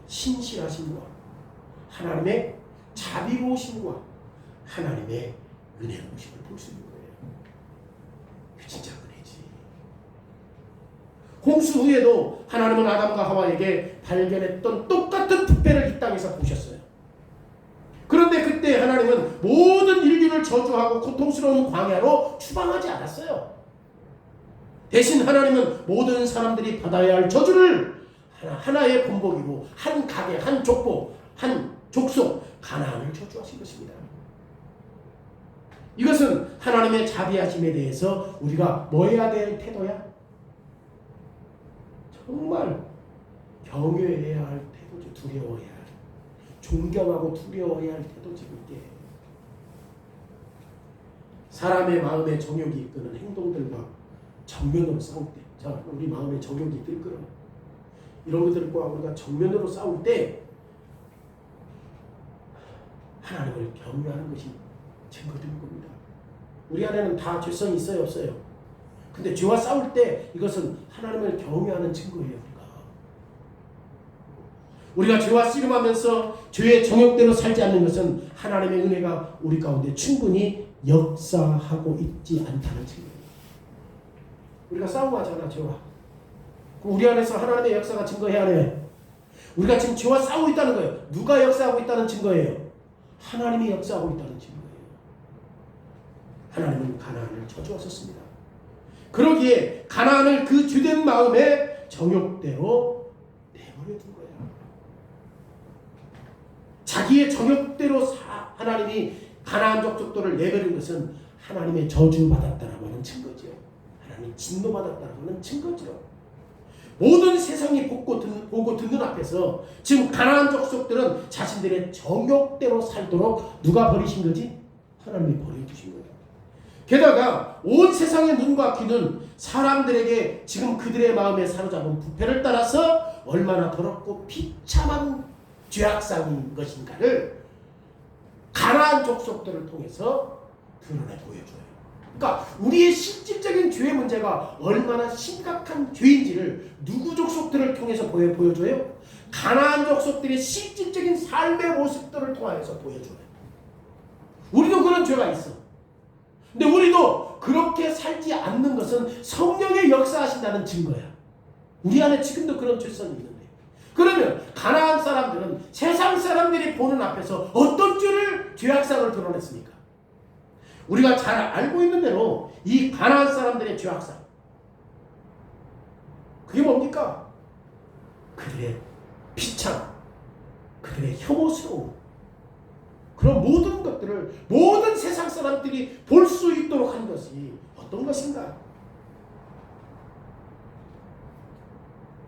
신실하심과 하나님의 자비로우심과 하나님의 은혜로우심을 볼 수 있는 거예요. 그게 진짜 은혜지. 홍수 후에도 하나님은 아담과 하와에게 발견했던 똑같은 특별을 이 땅에서 보셨어요. 그런데 그때 하나님은 모든 인류를 저주하고 고통스러운 광야로 추방하지 않았어요. 대신 하나님은 모든 사람들이 받아야 할 저주를 하나의 본보기로 한 가게, 한 족보, 한 족속 가나안을 저주하신 것입니다. 이것은 하나님의 자비하심에 대해서 우리가 뭐 해야 될 태도야? 정말 경외해야 할 태도죠. 두려워해야 할, 존경하고 두려워해야 할 태도지. 그게 사람의 마음에 정욕이 이끄는 행동들과 정면으로 싸울 때, 자, 우리 마음에 정욕이 이끌어 이런 것들과 우리가 정면으로 싸울 때 하나님을 경외하는 것이 증거되는 겁니다. 우리 안에는 다 죄성이 있어요, 없어요? 근데 죄와 싸울 때 이것은 하나님을 경외하는 증거예요. 우리가 죄와 씨름하면서 죄의 정욕대로 살지 않는 것은 하나님의 은혜가 우리 가운데 충분히 역사하고 있지 않다는 증거예요. 우리가 싸우고 하잖아, 죄와. 우리 안에서 하나님의 역사가 증거해야 해. 우리가 지금 죄와 싸우고 있다는 거예요. 누가 역사하고 있다는 증거예요? 하나님이 역사하고 있다는 증거예요. 하나님은 가나안을 저주하셨습니다. 그러기에 가나안을 그 주된 마음에 정욕대로 내버려 둔 거야. 자기의 정욕대로 하나님이 가나안 족속들을 내버린 것은 하나님의 저주받았다라고 하는 증거죠. 하나님 진노받았다라고 하는 증거죠. 모든 세상이 보고 듣는 앞에서 지금 가나안 족속들은 자신들의 정욕대로 살도록 누가 버리신 거지? 하나님이 버려주신 거예요. 게다가 온 세상의 눈과 귀는 사람들에게 지금 그들의 마음에 사로잡은 부패를 따라서 얼마나 더럽고 비참한 죄악상인 것인가를 가나안 족속들을 통해서 드러내 보여줘요. 그러니까 우리의 실질적인 죄의 문제가 얼마나 심각한 죄인지를 누구 족속들을 통해서 보여줘요? 가나안 족속들의 실질적인 삶의 모습들을 통해서 보여줘요. 우리도 그런 죄가 있어. 근데 우리도 그렇게 살지 않는 것은 성령의 역사하신다는 증거야. 우리 안에 지금도 그런 죄성이 있는데. 그러면 가나안 사람들은 세상 사람들이 보는 앞에서 어떤 죄악상을 드러냈습니까? 우리가 잘 알고 있는 대로 이 가나안 사람들의 죄악상, 그게 뭡니까? 그들의 비참, 그들의 혐오스러움, 그런 모든 것들을 모든 세상 사람들이 볼 수 있도록 한 것이 어떤 것인가?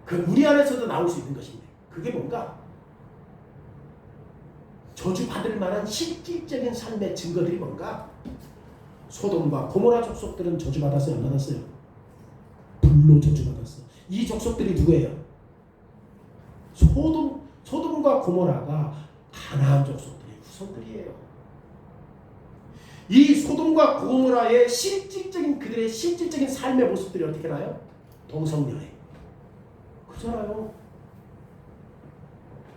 그 우리 안에서도 나올 수 있는 것인데 그게 뭔가? 저주받을 만한 실질적인 삶의 증거들이 뭔가? 소돔과 고모라 족속들은 저주받았어요? 안 받았어요? 불로 저주받았어. 이 족속들이 누구예요? 소돔과 고모라가 가나안 족속들의 후손들이에요. 이 소돔과 고모라의 그들의 실질적인 삶의 모습들이 어떻게 나요? 동성연애. 그렇잖아요.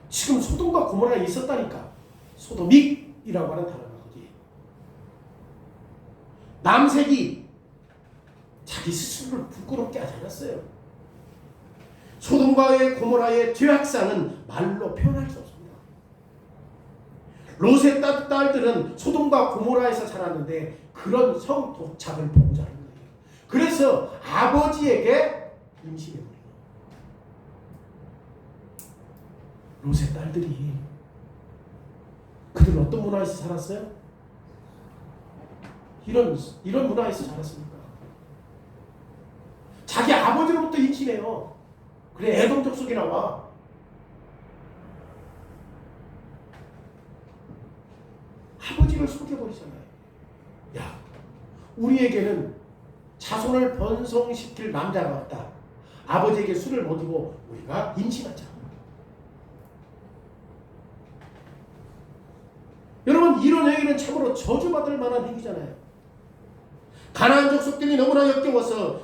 지금 소돔과 고모라에 있었다니까. 소돔이라고 하는 단어가 거기에. 남색이 자기 스스로를 부끄럽게 하지 않았어요. 소돔과 고모라의 죄악상은 말로 표현할 수 없습니다. 롯의 딸들은 소돔과 고모라에서 자랐는데 그런 성도착을 보고자 하는 거예요. 그래서 아버지에게 임신해버린 거예요. 롯의 딸들이 그들은 어떤 문화에서 살았어요? 이런 문화에서 자랐습니까? 자기 아버지로부터 임신해요. 그래 에돔 족속이 나와. 아버지를 속여버리잖아요. 야, 우리에게는 자손을 번성시킬 남자가 없다. 아버지에게 술을 먹이고 우리가 임신하자. 여러분, 이런 행위는 참으로 저주받을 만한 행위잖아요. 가나안 족속들이 너무나 역겨워서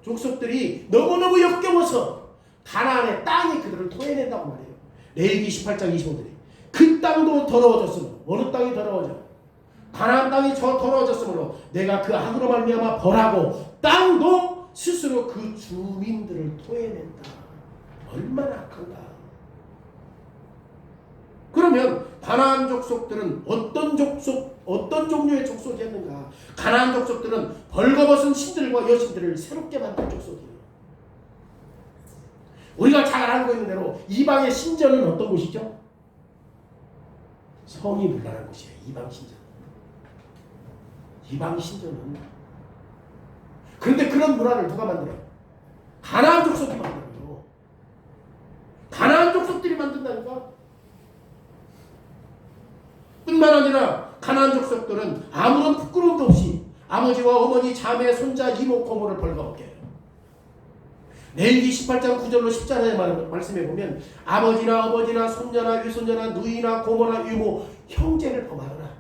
족속들이 너무너무 역겨워서 가나안의 땅이 그들을 토해낸다고 말해요. 레위기 18장 25절에 그 땅도 더러워졌으므로. 어느 땅이 더러워져? 가나안 땅이 더러워졌으므로 내가 그 악으로 말미암아 벌하고 땅도 스스로 그 주민들을 토해낸다. 얼마나 악한가. 그러면 가나안 족속들은 어떤 종류의 족속이었는가? 가나안 족속들은 벌거벗은 신들과 여신들을 새롭게 만든 족속이에요. 우리가 잘 알고 있는 대로 이방의 신전은 어떤 곳이죠? 성이 문란한 곳이에요. 이방 신전. 이방 신전은. 그런데 그런 문화를 누가 만들어요? 가나안 족속이 만들어요. 가나안 족속들이 만든다니까. 뿐만 아니라 가나안 족속들은 아무런 부끄러움도 없이 아버지와 어머니, 자매, 손자, 이모, 고모를 벌거벗게 해요. 레위기 18장 9절로 10절에 말씀해 보면 아버지나 어머니나 손녀나 위손녀나 누이나 고모나 이모, 형제를 범하거나.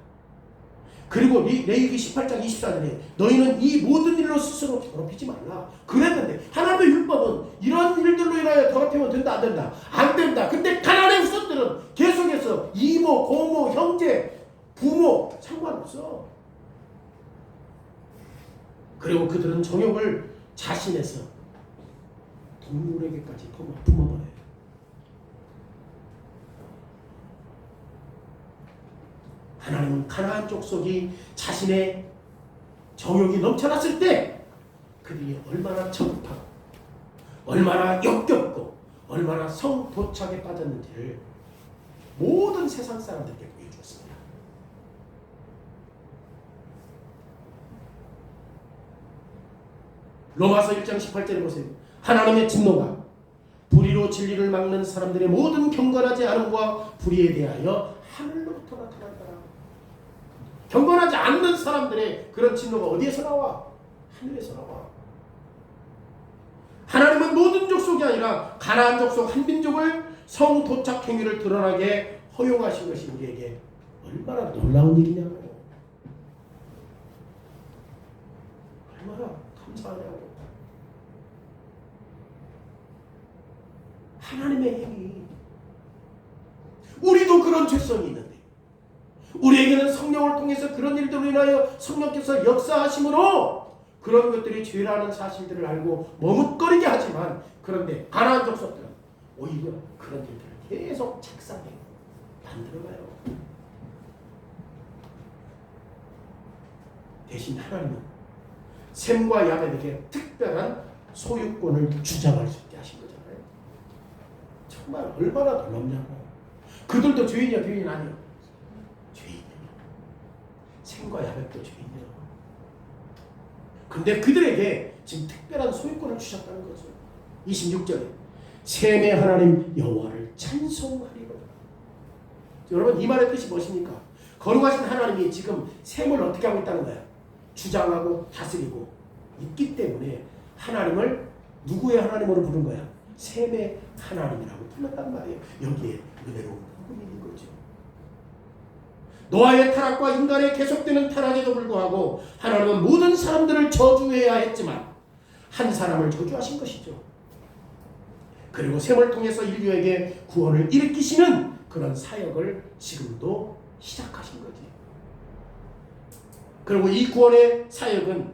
그리고 레위기 18장 24절에 너희는 이 모든 일로 스스로 더럽히지 말라. 그랬는데 하나님의 율법은 이런 일들로 인하여 더럽히면 된다 안 된다? 안 된다. 근데 가나안의 후손들은 계속해서 이모, 고모, 형제, 부모 상관없어. 그리고 그들은 정욕을 자신에서 동물에게까지 품어버려요. 하나님은 가나안 족속이 자신의 정욕이 넘쳐났을 때 그들이 얼마나 저급하고 얼마나 역겹고 얼마나 성도착에 빠졌는지를 모든 세상 사람들께 보여주었습니다. 로마서 1장 18절에 보세요. 하나님의 진노가 불의로 진리를 막는 사람들의 모든 경건하지 않음과 불의에 대하여 하늘로부터 나타난다. 경건하지 않는 사람들의 그런 진노가 어디에서 나와? 하늘에서 나와. 하나님은 모든 족속이 아니라 가나안 족속 한 민족을 성도착 행위를 드러나게 허용하신 것이 우리에게 얼마나 놀라운 일이냐고. 얼마나 감사하냐고. 하나님의 힘이, 우리도 그런 죄성이 있는데 우리에게는 성령을 통해서 그런 일들로 인하여 성령께서 역사하심으로 그런 것들이 죄라는 사실들을 알고 머뭇거리게 하지만, 그런데 가나안 족속들은 오히려 그런 일들을 계속 책상에 만들어가요. 대신 하나님은 셈과 야벳에게 특별한 소유권을 주장할 수 있게 하신 거잖아요. 정말 얼마나 놀랍냐고. 그들도 죄인이야, 죄인 아니야? 죄인이야. 셈과 야벳도 죄인이야. 근데 그들에게 지금 특별한 소유권을 주셨다는 거죠. 26절에 셈의 하나님 여호와를 찬송하리로다. 여러분, 이 말의 뜻이 무엇입니까? 거룩하신 하나님이 지금 셈을 어떻게 하고 있다는 거야? 주장하고 다스리고 있기 때문에 하나님을 누구의 하나님으로 부른 거야? 셈의 하나님이라고 불렀단 말이에요. 여기에 은혜로운 부분이 있는 거죠. 노아의 타락과 인간의 계속되는 타락에도 불구하고 하나님은 모든 사람들을 저주해야 했지만 한 사람을 저주하신 것이죠. 그리고 셈을 통해서 인류에게 구원을 일으키시는 그런 사역을 지금도 시작하신 거지. 그리고 이 구원의 사역은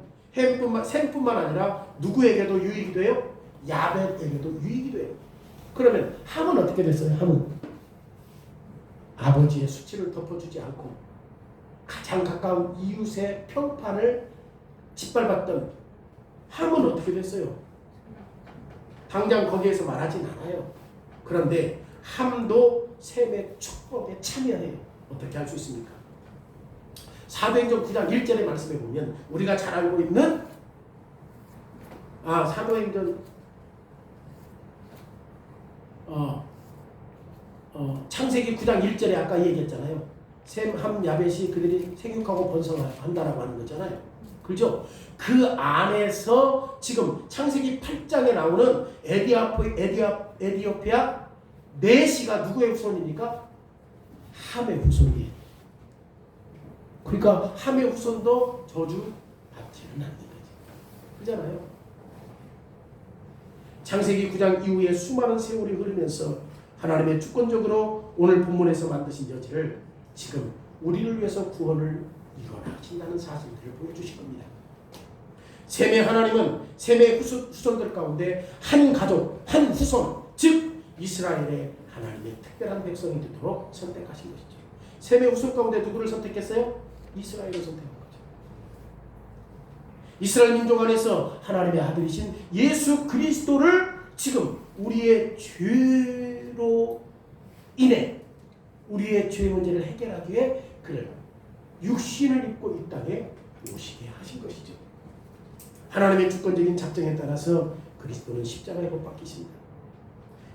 셈뿐만 아니라 누구에게도 유익이 돼요? 야벳에게도 유익이 돼요. 그러면 함은 어떻게 됐어요? 함은 아버지의 수치를 덮어주지 않고 가장 가까운 이웃의 평판을 짓밟았던 함은 어떻게 됐어요? 당장 거기에서 말하진 않아요. 그런데 함도 셈의 축복에 참여해요. 어떻게 할 수 있습니까? 사도행전 9장 1절의 말씀에 보면 우리가 잘 알고 있는 사도행전 창세기 9장 1절에 아까 얘기했잖아요. 셈, 함, 야벳이 그들이 생육하고 번성한다라고 하는 거잖아요. 그렇죠? 그 안에서 지금 창세기 8장에 나오는 에디오피아 네시가 누구의 후손입니까? 함의 후손이에요. 그러니까 함의 후손도 저주 받지는 않는 거지. 그렇잖아요. 창세기 9장 이후에 수많은 세월이 흐르면서 하나님의 주권적으로 오늘 본문에서 만드신 여지를 지금 우리를 위해서 구원을 이뤄나신다는 사실들을 보여주실 겁니다. 셈의 하나님은 셈의 후손들 가운데 한 가족, 한 후손, 즉 이스라엘의 하나님의 특별한 백성이 되도록 선택하신 것이죠. 셈의 후손 가운데 누구를 선택했어요? 이스라엘을 선택한 거죠. 이스라엘 민족 안에서 하나님의 아들이신 예수 그리스도를 지금 우리의 죄로 인해 우리의 죄 문제를 해결하기 위해 그를 육신을 입고 이 땅에 오시게 하신 것이죠. 하나님의 주권적인 작정에 따라서 그리스도는 십자가에 못 박히십니다.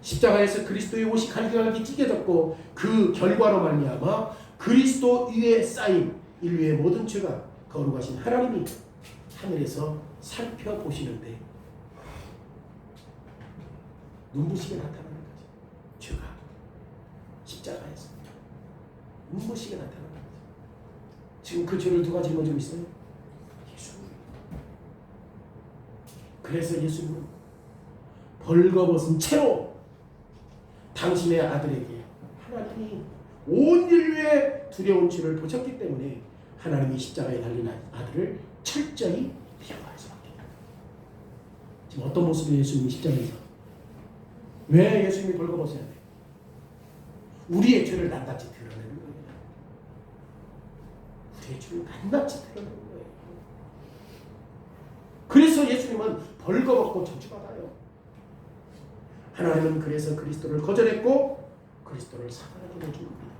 십자가에서 그리스도의 옷이 갈기갈기 찢겨졌고 그 결과로 말미암아 그리스도 위에 쌓인 인류의 모든 죄가 거룩하신 하나님이 하늘에서 살펴보시는데 눈부시게 나타나는 거죠. 죄가 십자가에서 눈부시게 나타나는 거죠. 지금 그 죄를 누가 짊어지고 있어요? 예수님. 그래서 예수님은 벌거벗은 채로 당신의 아들에게 하나님이 온 인류의 두려운 죄를 보셨기 때문에 하나님이 십자가에 달린 아들을 철저히 비하할 수밖에 없다. 지금 어떤 모습이에요? 예수님이 십자가에서 왜 예수님이 벌거벗어야 돼? 우리의 죄를 낱낱이 드러내는 거예요. 우리의 죄를 낱낱이 드러내는 거예요. 그래서 예수님은 벌거벗고 저주받아요. 하나님은 그래서 그리스도를 거절했고 그리스도를 사단에게 내준 겁니다.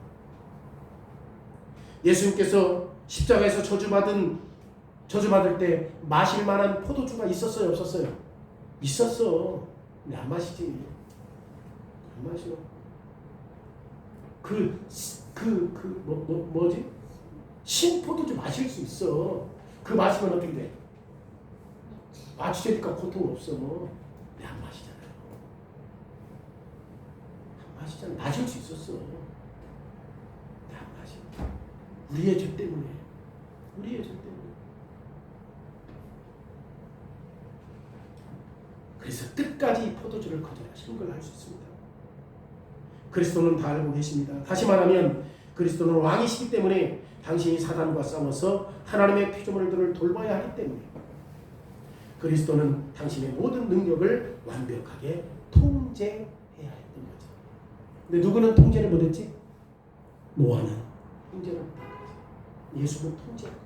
예수님께서 십자가에서 저주받을 때 마실 만한 포도주가 있었어요, 없었어요? 있었어. 근데 안 마시지. 안 마셔. 뭐지? 신포도주 마실 수 있어. 그 마시면 어떻게 돼? 마취제니까 고통 없어. 근데 안 마시잖아요. 안 마시잖아. 마실 수 있었어. 근데 안 마시. 우리의 죄 때문에. 우리의 죄 때문에. 그래서 끝까지 포도주를 거절하시는 걸 알 수 있습니다. 그리스도는 다 알고 계십니다. 다시 말하면 그리스도는 왕이시기 때문에 당신이 사단과 싸워서 하나님의 피조물들을 돌봐야 하기 때문에 그리스도는 당신의 모든 능력을 완벽하게 통제해야 했던 거죠. 근데 누구는 통제를 못했지? 노아는 통제를 못한 거죠. 예수는 통제한 거죠.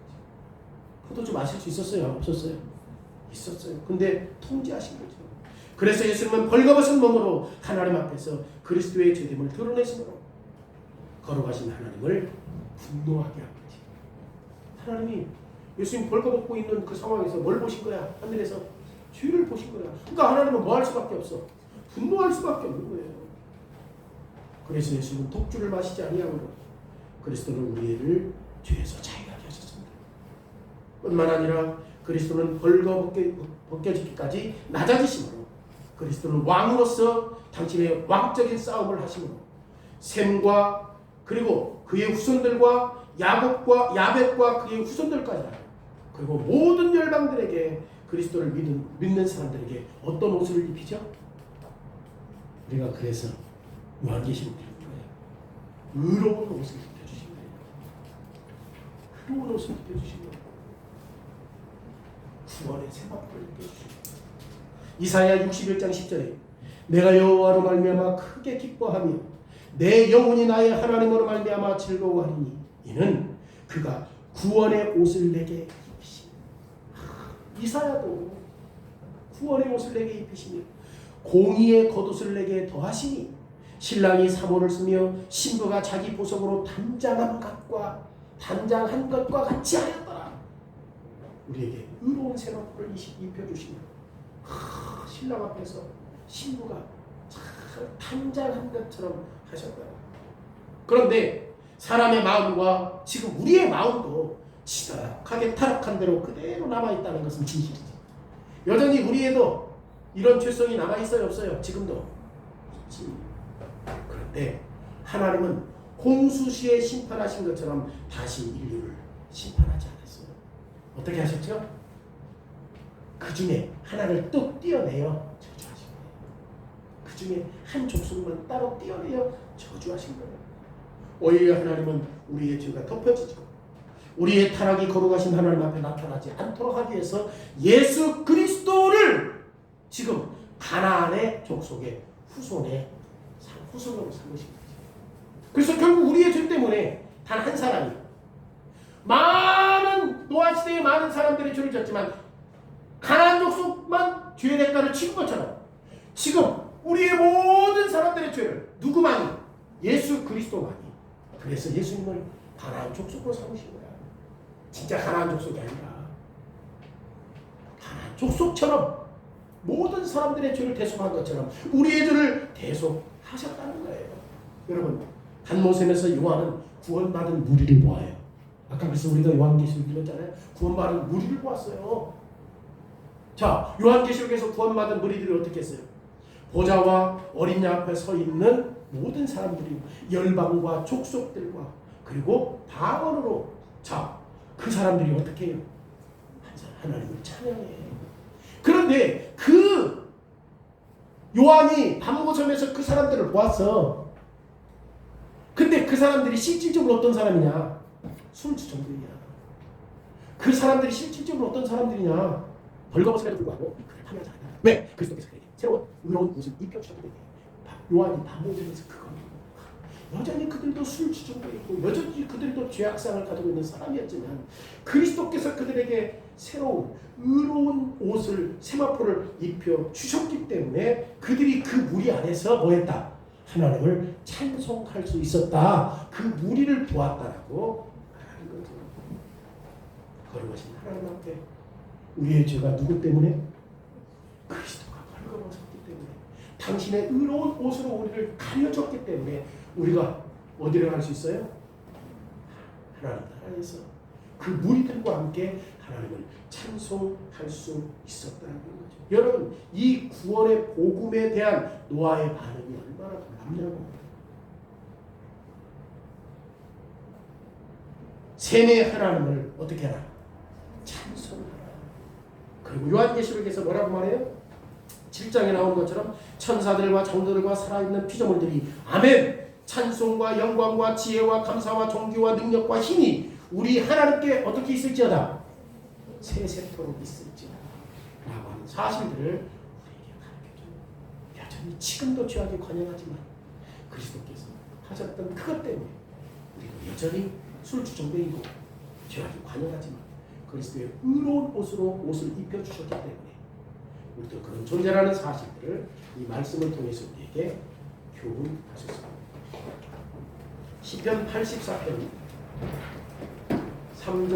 포도주 마실 수 있었어요? 없었어요? 있었어요. 근데 통제하신 거죠. 그래서 예수님은 벌거벗은 몸으로 하나님 앞에서 그리스도의 죄됨을 드러내심으로 걸어가신 하나님을 분노하게 한 거지. 하나님이 예수님 벌거벗고 있는 그 상황에서 뭘 보신 거야? 하늘에서 죄를 보신 거야. 그러니까 하나님은 뭐 할 수밖에 없어? 분노할 수밖에 없는 거예요. 그래서 예수님은 독주를 마시지 아니함으로 그리스도는 우리를 죄에서 자유하게 하셨습니다. 뿐만 아니라 그리스도는 벌거벗겨지기까지 낮아지심으로 그리스도는 왕으로서 당신의 왕적인 싸움을 하심으로 셈과 그리고 그의 후손들과 야벳과 그의 후손들까지 그리고 모든 열방들에게 그리스도를 믿는 사람들에게 어떤 옷을 입히죠? 우리가 그래서 요한계시록 읽은 거예요. 의로운 옷을 입혀주신 거예요. 의로운 옷을 입혀주신 거예요. 구원의 세마포를 입혀주신 거예요. 이사야 61장 10절에 내가 여호와로 말미암아 크게 기뻐하며 내 영혼이 나의 하나님으로 말미암아 즐거워하리니 이는 그가 구원의 옷을 내게 입히시며 이사야도 구원의 옷을 내게 입히시며 공의의 겉옷을 내게 더하시니 신랑이 사모를 쓰며 신부가 자기 보석으로 단장한 것과 같이 하였더라. 우리에게 의로운 세마포를 입혀주시며 신랑 앞에서 신부가 단장한 것처럼 하셨다. 그런데 사람의 마음과 지금 우리의 마음도 지독하게 타락한 대로 그대로 남아있다는 것은 진실이지. 여전히 우리에도 이런 죄성이 남아있어요? 없어요? 지금도 있지. 그런데 하나님은 홍수시에 심판하신 것처럼 다시 인류를 심판하지 않았어요. 어떻게 하셨죠? 그 중에 하나를 또 떼어내어 저주하신 거예요. 그 중에 한 족속만 따로 떼어내어 저주하신 거예요. 오히려 하나님은 우리의 죄가 덮여지고 우리의 타락이 거룩하신 하나님 앞에 나타나지 않도록 하기 위해서 예수 그리스도를 지금 가나안의 족속의 후손으로 삼으신 거죠. 그래서 결국 우리의 죄 때문에 단 한 사람이 많은 노아 시대의 많은 사람들이 죄를 졌지만 가나안 족속만 죄의 대가를 치른 것처럼 지금 우리의 모든 사람들의 죄를 누구만이? 예수 그리스도만이. 그래서 예수님을 가나안 족속으로 삼으신 거야. 진짜 가나안 족속이 아니라 가나안 족속처럼 모든 사람들의 죄를 대속한 것처럼 우리의 죄를 대속하셨다는 거예요. 여러분, 단모셈에서 요한은 구원받은 무리를 보아요. 아까 그래서 우리가 요한계시록 읽었잖아요. 구원받은 무리를 보았어요. 자, 요한계시록에서 구원받은 무리들이 어떻게 했어요? 보좌와 어린 양 앞에 서 있는 모든 사람들이 열방과 족속들과 그리고 방언으로 자, 그 사람들이 어떻게 해요? 하나님을 찬양해. 그런데 그 요한이 단모섬에서 그 사람들을 보았어. 근데 그 사람들이 실질적으로 어떤 사람이냐? 술주정들이냐. 그 사람들이 실질적으로 어떤 사람들이냐? 벌거벗음에도 불구하고 그를 파멸하지 않아. 왜? 그리스도께서 그에게 새로운 의로운 옷을 입혀주셨기 때문에 요한이 단모섬에서 그거 여전히 그들도 술 주정도 있고 여전히 그들도 죄악상을 가지고 있는 사람이었지만 그리스도께서 그들에게 새로운 의로운 옷을 세마포를 입혀 주셨기 때문에 그들이 그 무리 안에서 뭐했다? 하나님을 찬송할 수 있었다. 그 무리를 보았다라고 하는 거죠. 거룩하신 하나님 앞에 우리의 죄가 누구 때문에? 그리스도가 걸어섰기 때문에 당신의 의로운 옷으로 우리를 가려줬기 때문에 우리가 어디로 갈 수 있어요? 하나님 나라에서 그 무리들과 함께 하나님을 찬송할 수 있었다는 거죠. 여러분 이 구원의 복음에 대한 노아의 반응이 얼마나 놀랍냐고. 셈의 하나님을 어떻게 하라? 찬송하라. 그리고 요한계시록에서 뭐라고 말해요? 7장에 나온 것처럼 천사들과 성도들과 살아있는 피조물들이 아멘 찬송과 영광과 지혜와 감사와 존귀와 능력과 힘이 우리 하나님께 어떻게 있을지어다 세세토록 있을지어다 라고 하는 사실들을 우리에게 가르쳐줍니다. 여전히 지금도 죄악에 관영하지만 그리스도께서 하셨던 그것 때문에 우리도 여전히 술주정뱅이고 죄악에 관영하지만 그리스도의 의로운 옷을 입혀주셨기 때문에 우리도 그런 존재라는 사실들을 이 말씀을 통해서 우리에게 교훈하셨습니다. 시편 84편 3절